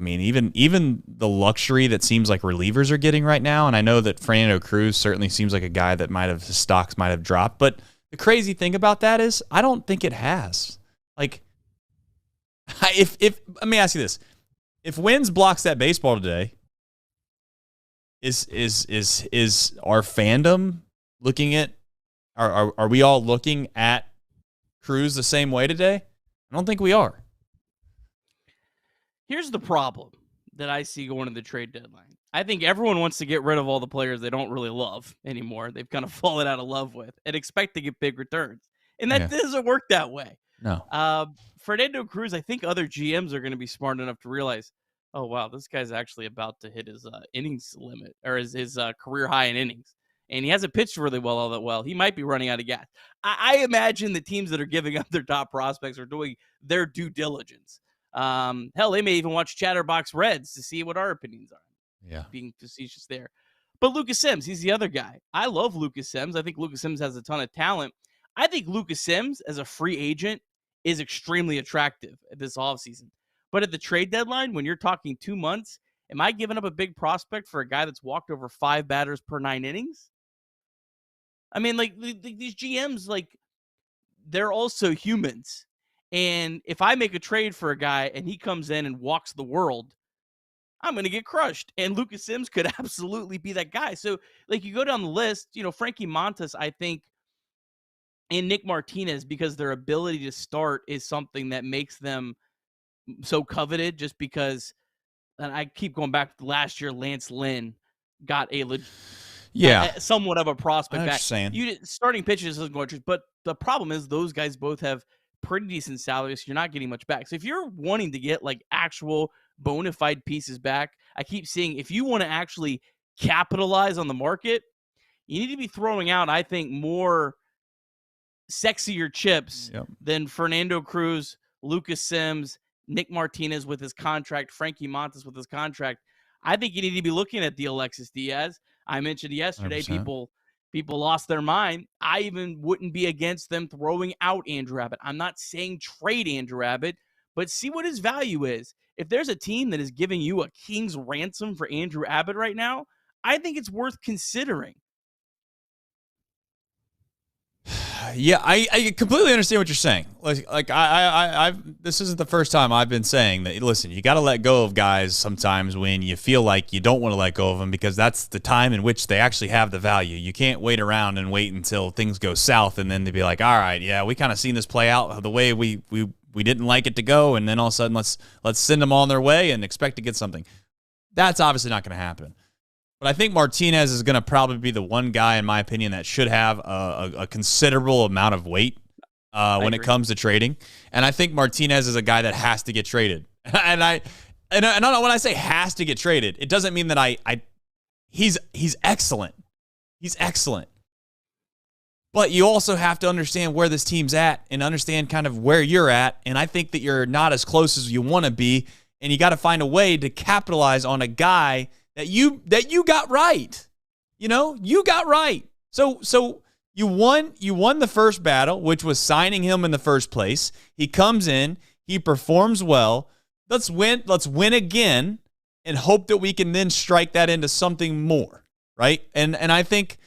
even the luxury that seems like relievers are getting right now, and I know that Fernando Cruz certainly seems like a guy that his stocks might have dropped, but the crazy thing about that is I don't think it has. Like, if let me ask you this: if Wins blocks that baseball today, is our fandom looking at? Are we all looking at Cruz the same way today? I don't think we are. Here's the problem that I see going to the trade deadline. I think everyone wants to get rid of all the players they don't really love anymore. They've kind of fallen out of love with and expect to get big returns. And that doesn't work that way. No. Fernando Cruz, I think other GMs are going to be smart enough to realize, oh, wow, this guy's actually about to hit his innings limit or his career high in innings. And he hasn't pitched really well all that well. He might be running out of gas. I imagine the teams that are giving up their top prospects are doing their due diligence. Hell, they may even watch Chatterbox Reds to see what our opinions are. Yeah. Being facetious there. But Lucas Sims, he's the other guy. I love Lucas Sims. I think Lucas Sims has a ton of talent. I think Lucas Sims as a free agent is extremely attractive this offseason. But at the trade deadline, when you're talking 2 months, am I giving up a big prospect for a guy that's walked over 5 batters per 9 innings? I mean, like, these GMs, like, they're also humans. And if I make a trade for a guy and he comes in and walks the world, I'm going to get crushed. And Lucas Sims could absolutely be that guy. So, like, you go down the list, Frankie Montas, I think, and Nick Martinez, because their ability to start is something that makes them so coveted, just because, and I keep going back to last year, Lance Lynn got somewhat of a prospect back. Starting pitches isn't going to, but the problem is those guys both have pretty decent salaries, so you're not getting much back. So if you're wanting to get like actual bona fide pieces back, I keep seeing if you want to actually capitalize on the market, you need to be throwing out, I think, more sexier chips than Fernando Cruz, Lucas Sims, Nick Martinez with his contract, Frankie Montas with his contract. I think you need to be looking at the Alexis Diaz. I mentioned yesterday, 100%. people lost their mind. I even wouldn't be against them throwing out Andrew Abbott. I'm not saying trade Andrew Abbott, but see what his value is. If there's a team that is giving you a king's ransom for Andrew Abbott right now, I think it's worth considering. Yeah, I completely understand what you're saying. Like this isn't the first time I've been saying that. Listen, you got to let go of guys sometimes when you feel like you don't want to let go of them, because that's the time in which they actually have the value. You can't wait around and wait until things go south and then to be like, all right, yeah, we kind of seen this play out the way we didn't like it to go, and then all of a sudden let's send them on their way and expect to get something. That's obviously not going to happen. But I think Martinez is going to probably be the one guy, in my opinion, that should have a considerable amount of weight when it comes to trading. And I think Martinez is a guy that has to get traded. And when I say has to get traded, it doesn't mean that he's excellent. He's excellent. But you also have to understand where this team's at and understand kind of where you're at. And I think that you're not as close as you want to be. And you got to find a way to capitalize on a guy that you got right. You got right. So you won the first battle, which was signing him in the first place. He comes in, he performs well. Let's win again and hope that we can then strike that into something more, right? And I think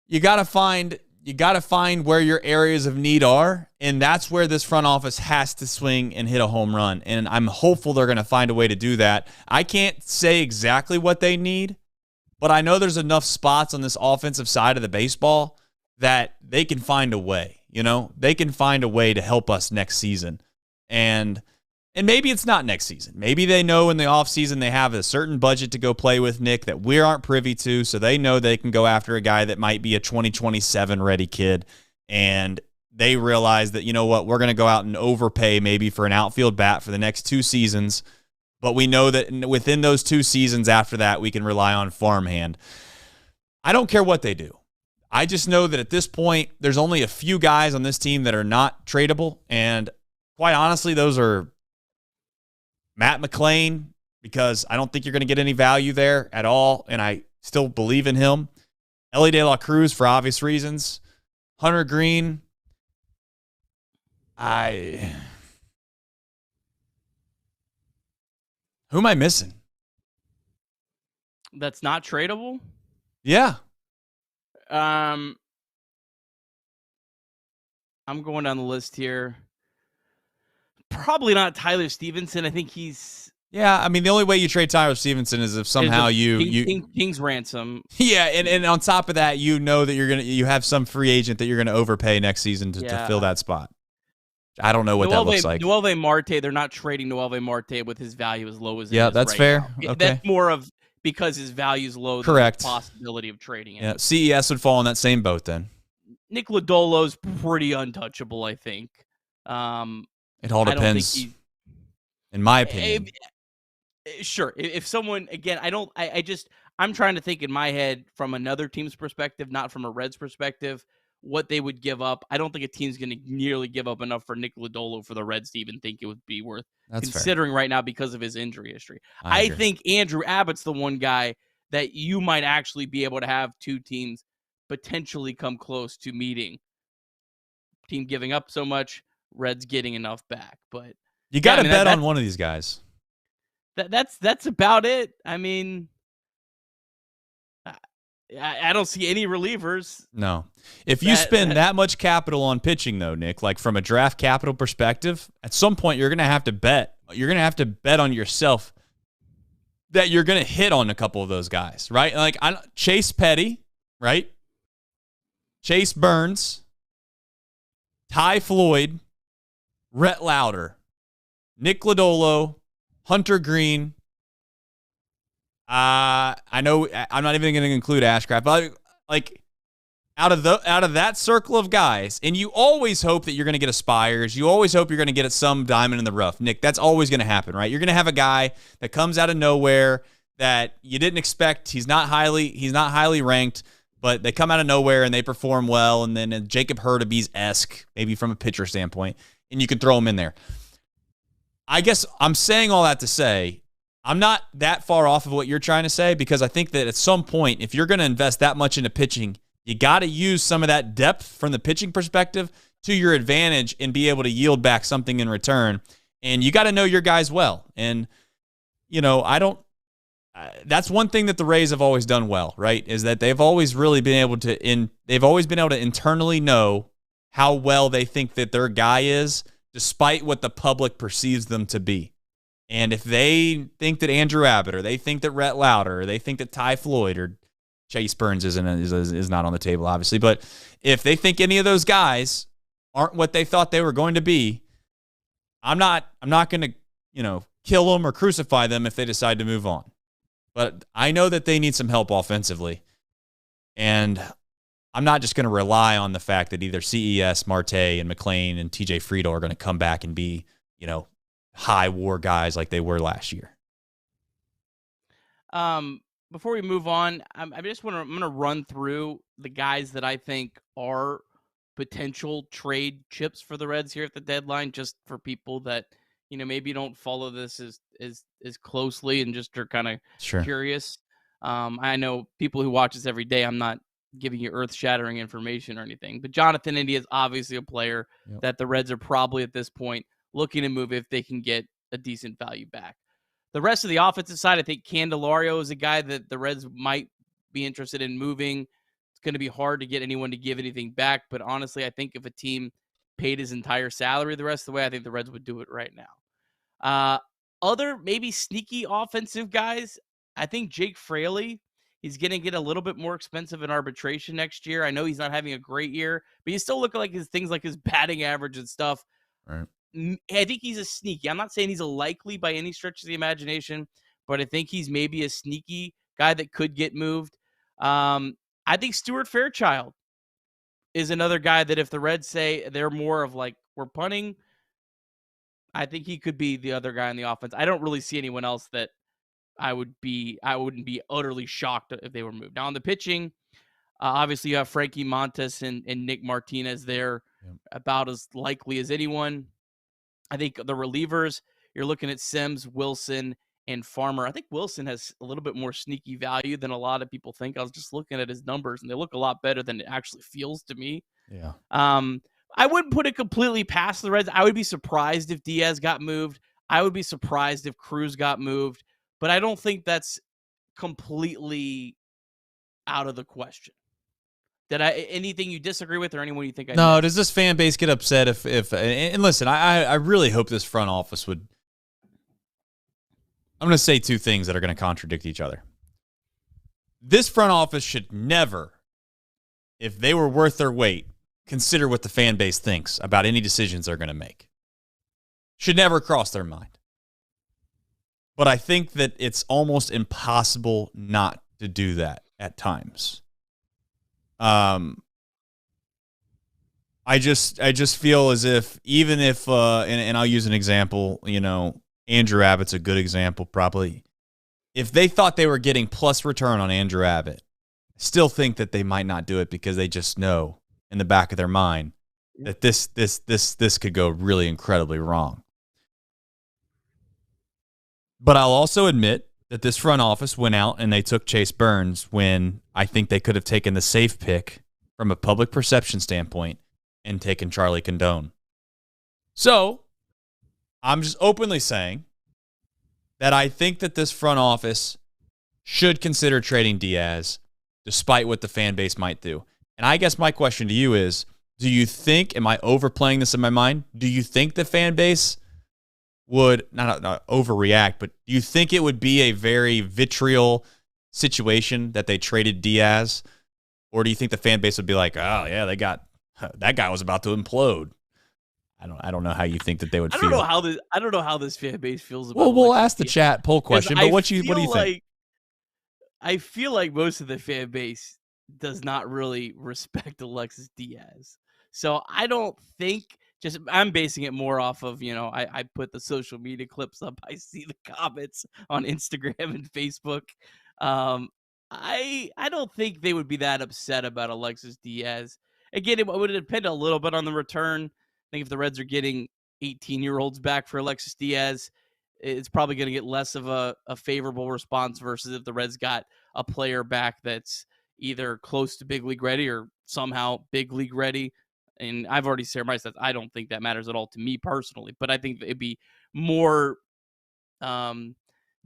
you got to find where your areas of need are, and that's where this front office has to swing and hit a home run. And I'm hopeful they're going to find a way to do that. I can't say exactly what they need, but I know there's enough spots on this offensive side of the baseball that they can find a way. They can find a way to help us next season. And maybe it's not next season. Maybe they know in the offseason they have a certain budget to go play with, Nick, that we aren't privy to, so they know they can go after a guy that might be a 2027 ready kid, and they realize that, we're going to go out and overpay maybe for an outfield bat for the next 2 seasons, but we know that within those 2 seasons after that, we can rely on farmhand. I don't care what they do. I just know that at this point, there's only a few guys on this team that are not tradable, and quite honestly, those are Matt McLain, because I don't think you're going to get any value there at all, and I still believe in him. Ellie De La Cruz, for obvious reasons. Hunter Greene, who am I missing? That's not tradable? Yeah. I'm going down the list here. Probably not Tyler Stevenson. I think he's... Yeah, I mean, the only way you trade Tyler Stevenson is if somehow King's ransom. Yeah, and on top of that, you know that you have some free agent that you're gonna overpay next season to fill that spot. I don't know what that looks like. Noelvi Marte, they're not trading Noelvi Marte with his value as low as it is. Yeah, that's right fair. now. Okay. That's more of because his value is low. Correct. Than the possibility of trading it. Yeah, CES would fall in that same boat then. Nick Lodolo's pretty untouchable, I think. It all depends. In my opinion. Sure. If someone, again, I'm trying to think in my head from another team's perspective, not from a Reds perspective, what they would give up. I don't think a team's going to nearly give up enough for Nick Lodolo for the Reds to even think it would be worth considering right now because of his injury history. I think Andrew Abbott's the one guy that you might actually be able to have two teams potentially come close to meeting. Team giving up so much, Reds getting enough back. But you got to bet on one of these guys. That's about it. I mean, I don't see any relievers. No. If you spend that much capital on pitching, though, Nick, like from a draft capital perspective, at some point you're going to have to bet. You're going to have to bet on yourself that you're going to hit on a couple of those guys, right? Like Chase Petty, right? Chase Burns, Ty Floyd, Rhett Lauder, Nick Lodolo, Hunter Greene. I know I'm not even going to include Ashcraft, but like out of that circle of guys, and you always hope that you're going to get a Spires. You always hope you're going to get some diamond in the rough, Nick. That's always going to happen, right? You're going to have a guy that comes out of nowhere that you didn't expect. He's not highly ranked, but they come out of nowhere and they perform well, and then Jacob Hurtubise-esque, maybe from a pitcher standpoint, and you can throw him in there. I guess I'm saying all that to say I'm not that far off of what you're trying to say, because I think that at some point, if you're going to invest that much into pitching, you got to use some of that depth from the pitching perspective to your advantage and be able to yield back something in return. And you got to know your guys well. And, that's one thing that the Rays have always done well, right? Is that they've always really been able to internally know how well they think that their guy is, despite what the public perceives them to be. And if they think that Andrew Abbott, or they think that Rhett Lauder, or they think that Ty Floyd or Chase Burns is not on the table, obviously, but if they think any of those guys aren't what they thought they were going to be, I'm not going to, kill them or crucify them if they decide to move on. But I know that they need some help offensively. And I'm not just going to rely on the fact that either CES, Marte, and McLain and TJ Friedel are going to come back and be, high WAR guys like they were last year. Before we move on, I'm going to run through the guys that I think are potential trade chips for the Reds here at the deadline, just for people that, maybe don't follow this as closely and just are kind of curious. I know people who watch this every day, I'm not giving you earth-shattering information or anything, but Jonathan India is obviously a player that the Reds are probably at this point looking to move if they can get a decent value back. The rest of the offensive side, I think Candelario is a guy that the Reds might be interested in moving. It's going to be hard to get anyone to give anything back, but honestly, I think if a team paid his entire salary the rest of the way, I think the Reds would do it right now. Other maybe sneaky offensive guys, I think Jake Fraley, he's going to get a little bit more expensive in arbitration next year. I know he's not having a great year, but he's still looking like his batting average and stuff. Right. I think he's a sneaky. I'm not saying he's a likely by any stretch of the imagination, but I think he's maybe a sneaky guy that could get moved. I think Stuart Fairchild is another guy that if the Reds say they're more of like, we're punting, I think he could be the other guy on the offense. I don't really see anyone else that I wouldn't be utterly shocked if they were moved. Now on the pitching, obviously you have Frankie Montas and Nick Martinez there, about as likely as anyone. I think the relievers, you're looking at Sims, Wilson, and Farmer. I think Wilson has a little bit more sneaky value than a lot of people think. I was just looking at his numbers, and they look a lot better than it actually feels to me. Yeah. I wouldn't put it completely past the Reds. I would be surprised if Diaz got moved. I would be surprised if Cruz got moved, but I don't think that's completely out of the question. Anything you disagree with or anyone you think I No, missed? does this fan base get upset if and listen, I really hope this front office would. I'm going to say two things that are going to contradict each other. This front office should never, if they were worth their weight, consider what the fan base thinks about any decisions they're going to make. Should never cross their mind. But I think that it's almost impossible not to do that at times. I just feel as if even if and I'll use an example, Andrew Abbott's a good example probably. If they thought they were getting plus return on Andrew Abbott, I still think that they might not do it because they just know in the back of their mind that this could go really incredibly wrong. But I'll also admit that this front office went out and they took Chase Burns when I think they could have taken the safe pick from a public perception standpoint and taken Charlie Condone. So I'm just openly saying that I think that this front office should consider trading Diaz despite what the fan base might do. And I guess my question to you is, do you think, am I overplaying this in my mind? Do you think the fan base would, not overreact, but do you think it would be a very vitriol situation that they traded Diaz? Or do you think the fan base would be like, oh, yeah, that guy was about to implode? I don't know how you think that they would feel. I don't know how this fan base feels about it. Well, we'll ask the chat poll question, but what do you think? I feel like most of the fan base does not really respect Alexis Diaz. So I don't think, I'm basing it more off of, I put the social media clips up. I see the comments on Instagram and Facebook. I don't think they would be that upset about Alexis Diaz. Again, it would depend a little bit on the return. I think if the Reds are getting 18-year-olds back for Alexis Diaz, it's probably going to get less of a favorable response versus if the Reds got a player back that's either close to big league ready or somehow big league ready. And I've already said myself, I don't think that matters at all to me personally, but I think it'd be more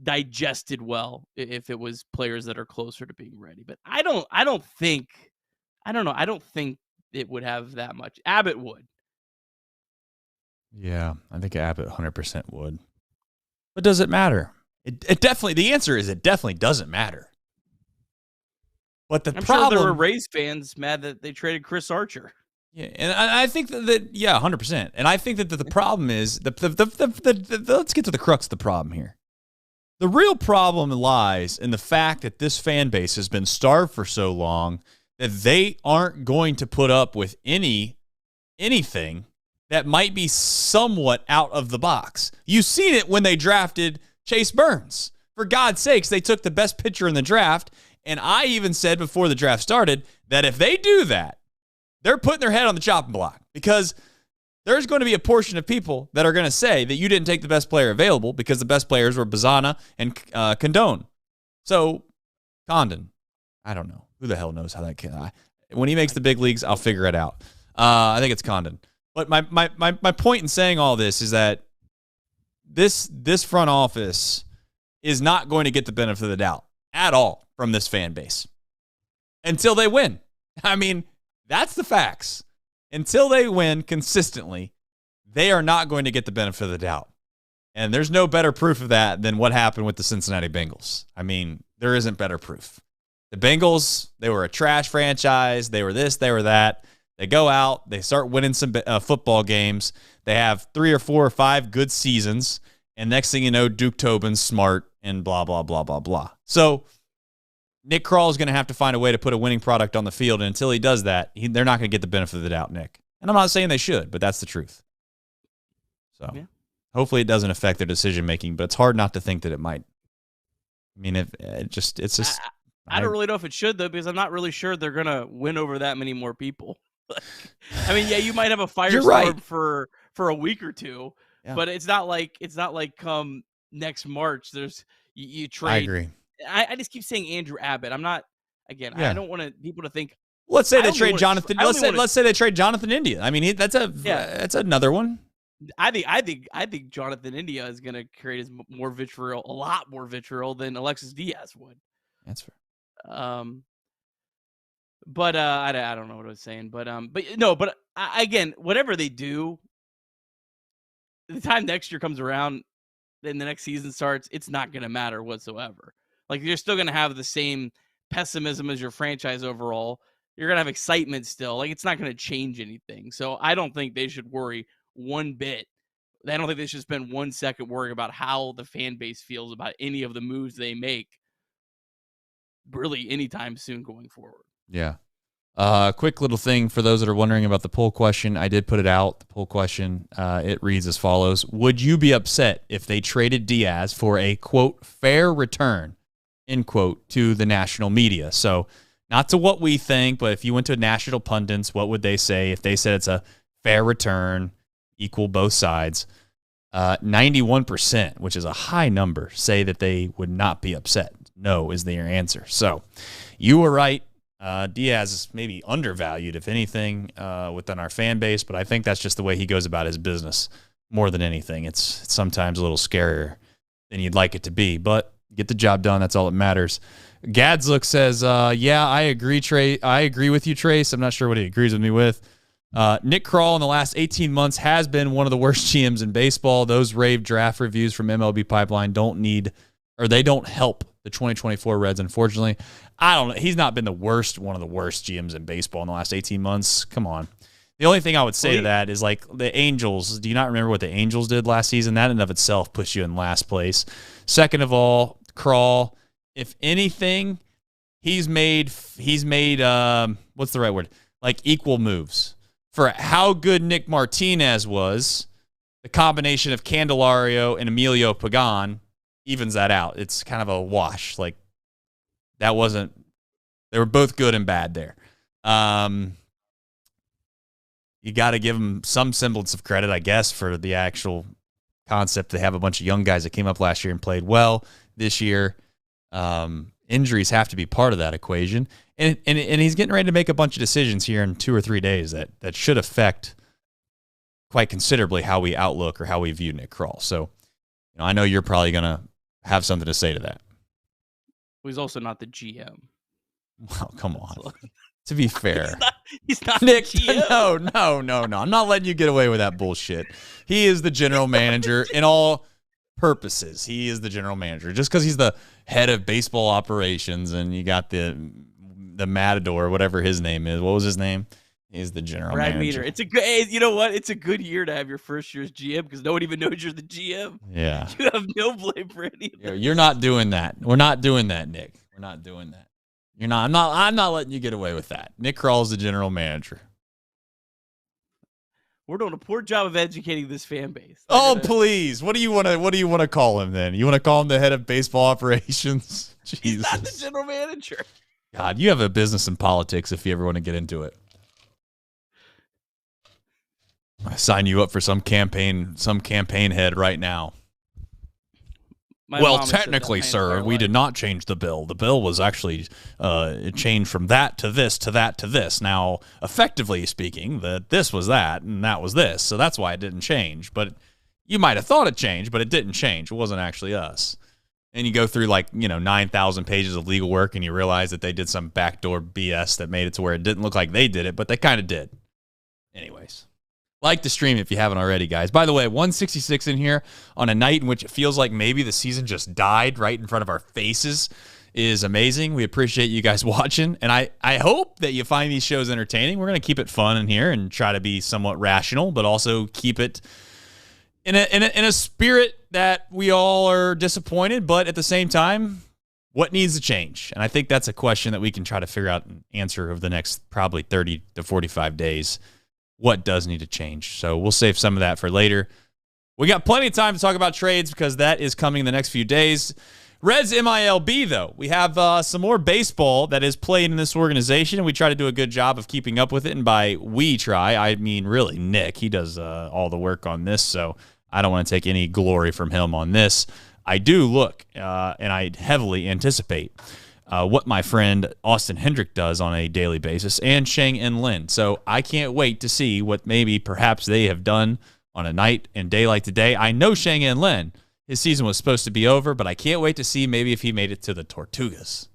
digested well if it was players that are closer to being ready. But I don't think it would have that much. Abbott would. Yeah, I think Abbott 100% would. But does it matter? It definitely, the answer is it definitely doesn't matter. But I'm sure there were Rays fans mad that they traded Chris Archer. Yeah, and I think that 100%. And I think that the problem is, let's get to the crux of the problem here. The real problem lies in the fact that this fan base has been starved for so long that they aren't going to put up with anything that might be somewhat out of the box. You've seen it when they drafted Chase Burns. For God's sakes, they took the best pitcher in the draft, and I even said before the draft started that if they do that, they're putting their head on the chopping block because there's going to be a portion of people that are going to say that you didn't take the best player available because the best players were Bazana and Condone. So, Condon, I don't know. Who the hell knows how that can... when he makes the big leagues, I'll figure it out. I think it's Condon. But my point in saying all this is that this front office is not going to get the benefit of the doubt at all from this fan base until they win. I mean, that's the facts. Until they win consistently, they are not going to get the benefit of the doubt. And there's no better proof of that than what happened with the Cincinnati Bengals. I mean, there isn't better proof. The Bengals, they were a trash franchise. They were this, they were that. They go out, they start winning some football games. They have 3 or 4 or 5 good seasons. And next thing you know, Duke Tobin's smart and blah, blah, blah, blah, blah. So Nick Krall is going to have to find a way to put a winning product on the field. And until he does that, they're not going to get the benefit of the doubt, Nick. And I'm not saying they should, but that's the truth. So Hopefully it doesn't affect their decision-making, but it's hard not to think that it might. I mean, I don't really know if it should, though, because I'm not really sure they're going to win over that many more people. I mean, yeah, you might have a firestorm for a week or two, Yeah. But it's not like come next March there's you trade. I agree. I just keep saying Andrew Abbott. I'm not again. I Yeah. don't want people to think. Let's say I they only trade wanna Jonathan. tr- I only wanna- Let's say they trade Jonathan India. I mean, that's another one. I think Jonathan India is going to create more vitriol, a lot more vitriol than Alexis Diaz would. That's fair. But I don't know what I was saying, but again, whatever they do, the time next year comes around, then the next season starts, it's not going to matter whatsoever. Like you're still going to have the same pessimism as your franchise overall. You're going to have excitement still. Like it's not going to change anything. So I don't think they should worry one bit. I don't think they should spend 1 second worrying about how the fan base feels about any of the moves they make really anytime soon going forward. Yeah. Quick little thing for those that are wondering about the poll question. I did put it out. The poll question, it reads as follows. Would you be upset if they traded Diaz for a, quote, fair return, end quote, to the national media? So not to what we think, but if you went to national pundits, what would they say if they said it's a fair return, equal both sides? 91%, which is a high number, say that they would not be upset. No is their answer. So you were right. Diaz is maybe undervalued, if anything, within our fan base, but I think that's just the way he goes about his business more than anything. It's sometimes a little scarier than you'd like it to be, but get the job done. That's all that matters. Gadzlook says, yeah, I agree, Trey. I agree with you, Trace. I'm not sure what he agrees with me with. Nick Krall in the last 18 months has been one of the worst GMs in baseball. Those rave draft reviews from MLB Pipeline they don't help the 2024 Reds, unfortunately. I don't know. He's not been one of the worst GMs in baseball in the last 18 months. Come on. The only thing I would say to that is like the Angels. Do you not remember what the Angels did last season? That in and of itself puts you in last place. Second of all, Krall, if anything, he's made what's the right word? Like equal moves. For how good Nick Martinez was, the combination of Candelario and Emilio Pagan evens that out. It's kind of a wash. Like they were both good and bad there. You got to give them some semblance of credit, I guess, for the actual concept. They have a bunch of young guys that came up last year and played well this year. Injuries have to be part of that equation. And he's getting ready to make a bunch of decisions here in 2 or 3 days that should affect quite considerably how we outlook or how we view Nick Krall. So, I know you're probably going to have something to say to that. Well, he's also not the GM. Well, come on. To be fair. He's not Nick, the GM. No. I'm not letting you get away with that bullshit. He is the general manager in all purposes. He is the general manager. Just because he's the head of baseball operations and you got the Matador, whatever his name is. What was his name? He's the general manager. Meter. It's a good. You know what? It's a good year to have your first year as GM because no one even knows you're the GM. Yeah. You have no blame for any of this. You're not doing that. We're not doing that, Nick. We're not doing that. You're not. I'm not letting you get away with that. Nick Krall is the general manager. We're doing a poor job of educating this fan base. Please. What do you want to call him then? You want to call him the head of baseball operations? Jesus. He's not the general manager. God, you have a business in politics if you ever want to get into it. I sign you up for some campaign head right now. Well, technically, sir, we did not change the bill. The bill was actually it changed from that to this to that to this. Now, effectively speaking, that this was that and that was this. So that's why it didn't change. But you might have thought it changed, but it didn't change. It wasn't actually us. And you go through 9,000 pages of legal work and you realize that they did some backdoor BS that made it to where it didn't look like they did it, but they kind of did. Anyways. Like the stream if you haven't already, guys. By the way, 166 in here on a night in which it feels like maybe the season just died right in front of our faces is amazing. We appreciate you guys watching, and I hope that you find these shows entertaining. We're going to keep it fun in here and try to be somewhat rational, but also keep it in a spirit that we all are disappointed, but at the same time, what needs to change? And I think that's a question that we can try to figure out and answer over the next probably 30 to 45 days. What does need to change? So we'll save some of that for later. We got plenty of time to talk about trades because that is coming in the next few days. Reds MILB, though. We have some more baseball that is played in this organization, and we try to do a good job of keeping up with it. And by we try, I mean really Nick. He does all the work on this, so I don't want to take any glory from him on this. I do look, and I heavily anticipate what my friend Austin Hendrick does on a daily basis, and Shang-En Lin. So I can't wait to see what maybe perhaps they have done on a night and day like today. I know Shang-En Lin, his season was supposed to be over, but I can't wait to see maybe if he made it to the Tortugas.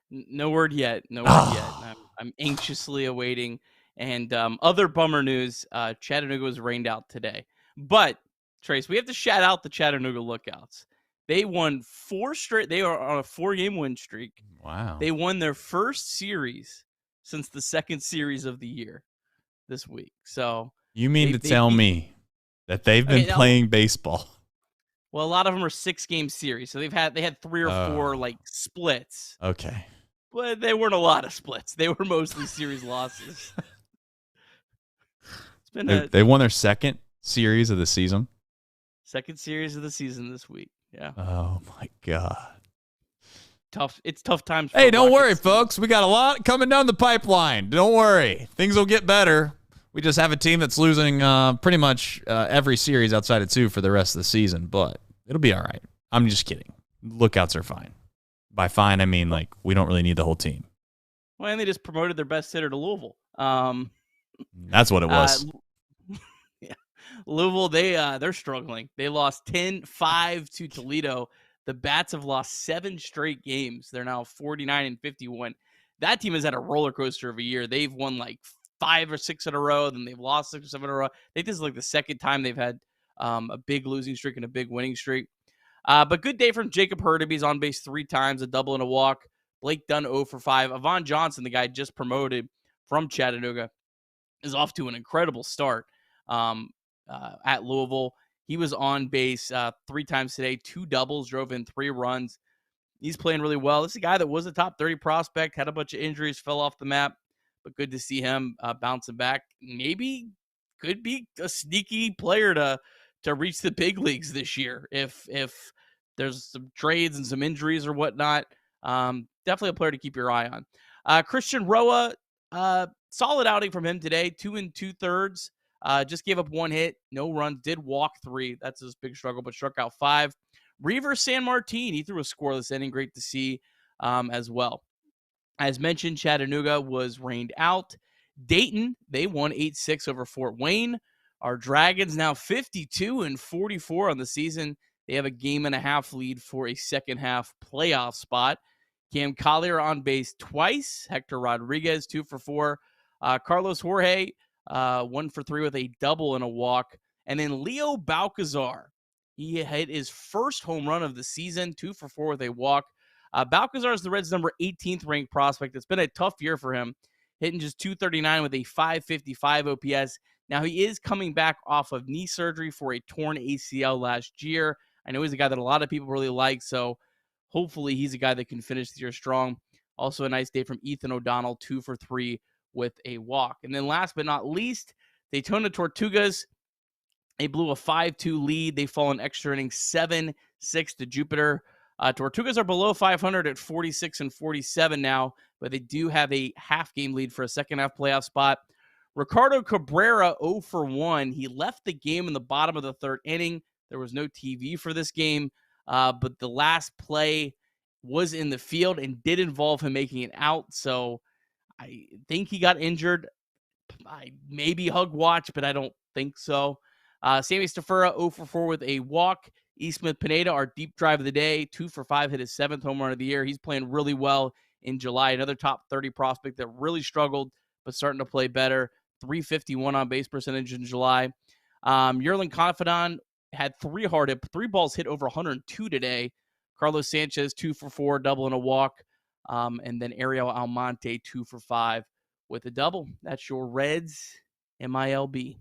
No word yet. No word yet. I'm anxiously awaiting. And other bummer news, Chattanooga was rained out today. But, Trace, we have to shout out the Chattanooga Lookouts. They won 4 straight. They are on a 4-game win streak. Wow. They won their first series since the second series of the year this week. So you mean to tell me that they've been playing baseball? Well, a lot of them are 6-game series, so they had 3 or 4 like splits. Okay, but they weren't a lot of splits. They were mostly series losses. It's been they won their second series of the season. Second series of the season this week. Yeah. Oh my God. Tough. It's tough times. Hey, don't worry, folks. We got a lot coming down the pipeline. Don't worry. Things will get better. We just have a team that's losing pretty much every series outside of 2 for the rest of the season, but it'll be all right. I'm just kidding. Lookouts are fine. By fine, I mean like we don't really need the whole team. Well, and they just promoted their best hitter to Louisville. That's what it was. Yeah, Louisville. They're struggling. They lost 10-5 to Toledo. The Bats have lost 7 straight games. They're now 49-51. That team has had a roller coaster of a year. They've won like 5 or 6 in a row. Then they've lost 6 or 7 in a row. I think this is like the second time they've had a big losing streak and a big winning streak. But good day from Jacob Hurd. He's on base 3 times, a double and a walk. Blake Dunn 0 for 5. Avon Johnson, the guy just promoted from Chattanooga, is off to an incredible start at Louisville. He was on base 3 times today, 2 doubles, drove in 3 runs. He's playing really well. This is a guy that was a top 30 prospect, had a bunch of injuries, fell off the map, but good to see him bouncing back. Maybe could be a sneaky player to reach the big leagues this year if there's some trades and some injuries or whatnot. Definitely a player to keep your eye on. Christian Roa, solid outing from him today, 2 2/3. Just gave up 1 hit, no runs, did walk 3. That's his big struggle, but struck out 5. Reaver San Martin, he threw a scoreless inning. Great to see as well. As mentioned, Chattanooga was rained out. Dayton, they won 8-6 over Fort Wayne. Our Dragons now 52-44 on the season. They have a 1.5 game lead for a second half playoff spot. Cam Collier on base twice. Hector Rodriguez 2 for 4. Carlos Jorge 1 for 3 with a double and a walk. And then Leo Balcazar, he hit his first home run of the season, 2 for 4 with a walk. Balcazar is the Reds' number 18th ranked prospect. It's been a tough year for him, hitting just 239 with a 555 OPS. Now, he is coming back off of knee surgery for a torn ACL last year. I know he's a guy that a lot of people really like, so hopefully he's a guy that can finish the year strong. Also a nice day from Ethan O'Donnell, 2 for 3 with a walk. And then last but not least, Daytona Tortugas. They blew a 5-2 lead. They fall in extra innings 7-6 to Jupiter. Tortugas are below 500 at 46-47 now, but they do have a half-game lead for a second-half playoff spot. Ricardo Cabrera 0 for 1. He left the game in the bottom of the 3rd inning. There was no TV for this game, but the last play was in the field and did involve him making it out, so I think he got injured. I maybe hug watch, but I don't think so. Sammy Stafura 0 for 4 with a walk. Eastmith Pineda, our deep drive of the day, 2 for 5, hit his 7th home run of the year. He's playing really well in July. Another top 30 prospect that really struggled, but starting to play better. 351 on base percentage in July. Yerlin Confidant had 3 balls hit over 102 today. Carlos Sanchez 2 for 4, double and a walk. And then Ariel Almonte 2 for 5 with a double. That's your Reds MILB.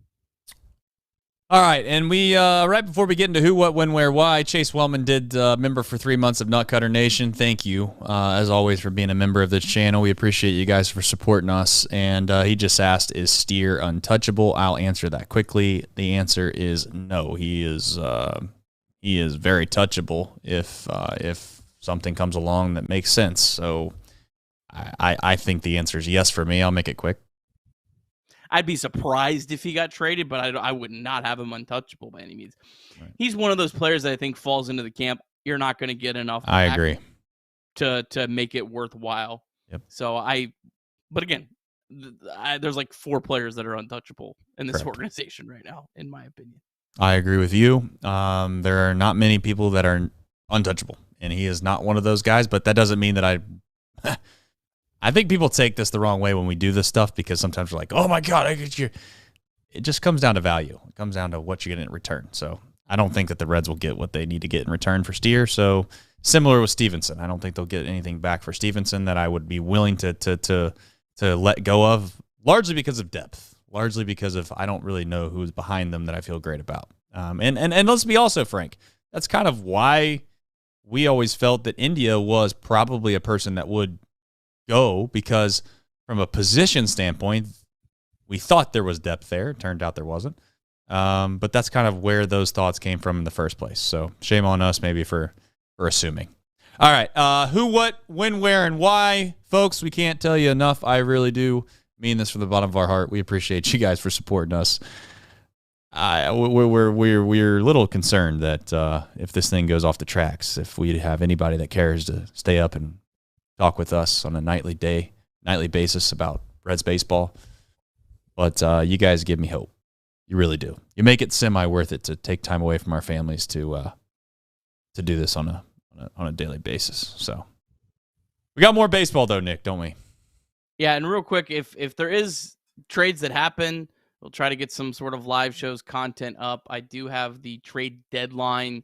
All right, and we right before we get into who, what, when, where, why, Chase Wellman did member for 3 months of Nutcutter Nation. Thank you, as always, for being a member of this channel. We appreciate you guys for supporting us. And he just asked, is Steer untouchable? I'll answer that quickly. The answer is no. He is very touchable if something comes along that makes sense. So I think the answer is yes for me. I'll make it quick. I'd be surprised if he got traded, but I would not have him untouchable by any means. Right. He's one of those players that I think falls into the camp. You're not going to get enough. I agree. To make it worthwhile. Yep. So but again, there's like 4 players that are untouchable in this organization right now, in my opinion. I agree with you. There are not many people that are untouchable, and he is not one of those guys, but that doesn't mean that I think people take this the wrong way when we do this stuff, because sometimes we're like, oh my God, I get you. It just comes down to value. It comes down to what you get in return. So I don't think that the Reds will get what they need to get in return for Steer. So similar with Stevenson, I don't think they'll get anything back for Stevenson that I would be willing to let go of, largely because of depth, largely because of I don't really know who's behind them that I feel great about. And let's be also frank, that's kind of why we always felt that India was probably a person that would go, because from a position standpoint, we thought there was depth there. It turned out there wasn't. But that's kind of where those thoughts came from in the first place. So shame on us maybe for assuming. All right. Who, what, when, where, and why. Folks, we can't tell you enough. I really do mean this from the bottom of our heart. We appreciate you guys for supporting us. We're a little concerned that if this thing goes off the tracks, if we have anybody that cares to stay up and talk with us on a nightly basis about Reds baseball. But you guys give me hope. You really do. You make it semi worth it to take time away from our families to do this on a daily basis. So we got more baseball though, Nick, don't we? Yeah, and real quick, if there is trades that happen, we'll try to get some sort of live shows content up. I do have the trade deadline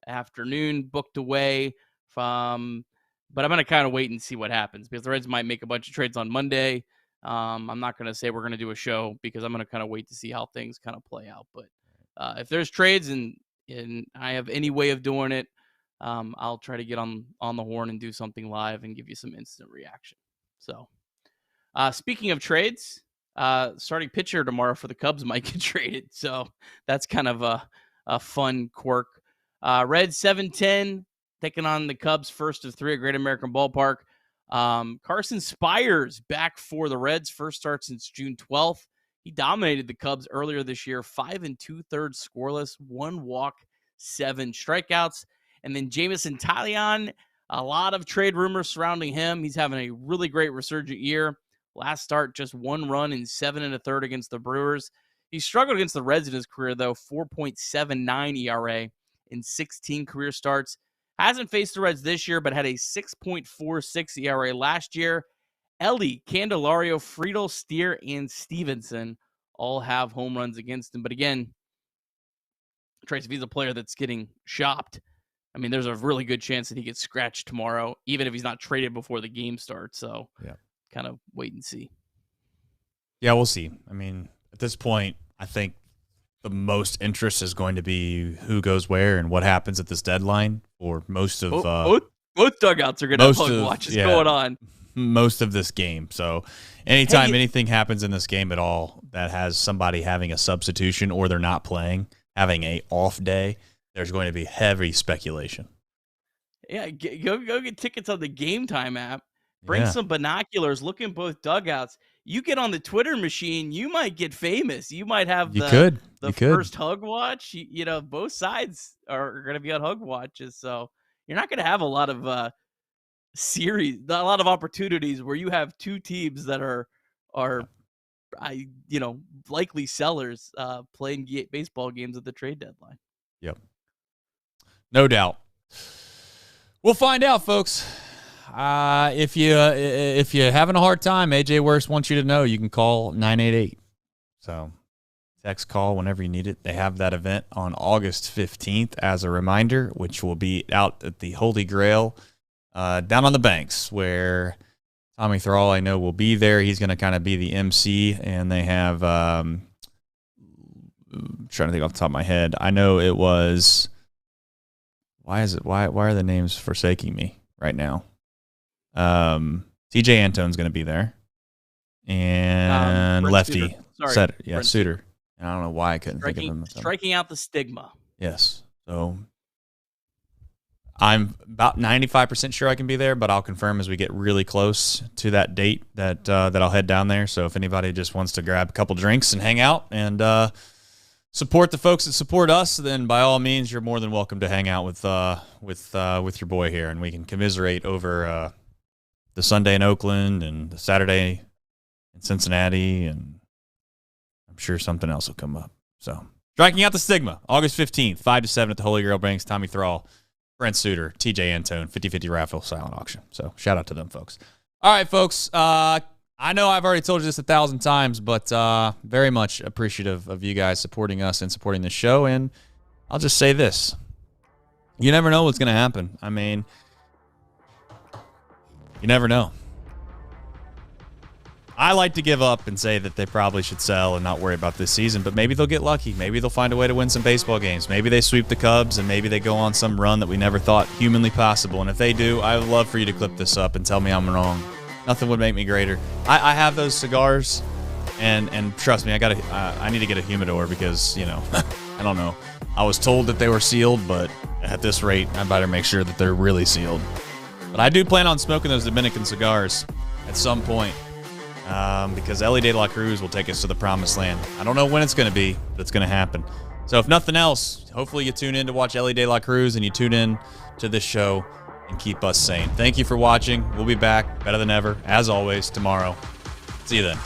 afternoon booked away from, but I'm going to kind of wait and see what happens, because the Reds might make a bunch of trades on Monday. I'm not going to say we're going to do a show, because I'm going to kind of wait to see how things kind of play out. But if there's trades and I have any way of doing it, I'll try to get on the horn and do something live and give you some instant reaction. So speaking of trades, starting pitcher tomorrow for the Cubs might get traded. So that's kind of a fun quirk. Reds 7-10 taking on the Cubs, first of 3 at Great American Ballpark. Carson Spires back for the Reds, first start since June 12th. He dominated the Cubs earlier this year, 5 2/3 scoreless, 1 walk, 7 strikeouts. And then Jameson Taillon, a lot of trade rumors surrounding him. He's having a really great resurgent year. Last start, just 1 run in 7 1/3 against the Brewers. He struggled against the Reds in his career, though, 4.79 ERA in 16 career starts. Hasn't faced the Reds this year, but had a 6.46 ERA last year. Ellie, Candelario, Friedel, Steer, and Stevenson all have home runs against him. But again, Trace, if he's a player that's getting shopped, I mean, there's a really good chance that he gets scratched tomorrow, even if he's not traded before the game starts. So yeah, kind of wait and see. Yeah, we'll see. I mean, at this point, I think the most interest is going to be who goes where and what happens at this deadline for most of both dugouts are going to have hug watches going on most of this game. So anytime anything happens in this game at all that has somebody having a substitution or they're not playing, having a off day, there's going to be heavy speculation. Yeah, go get tickets on the Game Time app. Bring some binoculars. Look in both dugouts. You get on the Twitter machine, you might get famous. You might have the first hug watch. You know, both sides are going to be on hug watches, so you're not going to have a lot of a lot of opportunities where you have 2 teams that are likely sellers playing baseball games at the trade deadline. Yep, no doubt. We'll find out, folks. If you're having a hard time, AJ Worst wants you to know you can call 988. So text, call whenever you need it. They have that event on August 15th as a reminder, which will be out at the Holy Grail down on the banks, where Tommy Thrall, I know, will be there. He's going to kind of be the MC, and they have I'm trying to think off the top of my head. I know it was why are the names forsaking me right now? CJ Antone's going to be there, and lefty Suter. And I don't know why I couldn't think of him. Striking out the stigma. Yes. So I'm about 95% sure I can be there, but I'll confirm as we get really close to that date that I'll head down there. So if anybody just wants to grab a couple drinks and hang out and support the folks that support us, then by all means, you're more than welcome to hang out with your boy here, and we can commiserate over the Sunday in Oakland and the Saturday in Cincinnati, and I'm sure something else will come up. So, striking out the stigma, August 15th, 5 to 7 at the Holy Grail Banks. Tommy Thrall, Brent Suter, TJ Antone, 50-50 raffle silent auction. So, shout out to them folks. All right, folks. I know I've already told you this 1,000 times, but very much appreciative of you guys supporting us and supporting the show. And I'll just say this. You never know what's going to happen. I mean, you never know. I like to give up and say that they probably should sell and not worry about this season, but maybe they'll get lucky. Maybe they'll find a way to win some baseball games. Maybe they sweep the Cubs, and maybe they go on some run that we never thought humanly possible. And if they do, I would love for you to clip this up and tell me I'm wrong. Nothing would make me greater. I have those cigars, and trust me, I need to get a humidor because, you know, I don't know. I was told that they were sealed, but at this rate, I better make sure that they're really sealed. But I do plan on smoking those Dominican cigars at some point because Ellie De La Cruz will take us to the promised land. I don't know when it's going to be, but it's going to happen. So if nothing else, hopefully you tune in to watch Ellie De La Cruz and you tune in to this show and keep us sane. Thank you for watching. We'll be back better than ever, as always, tomorrow. See you then.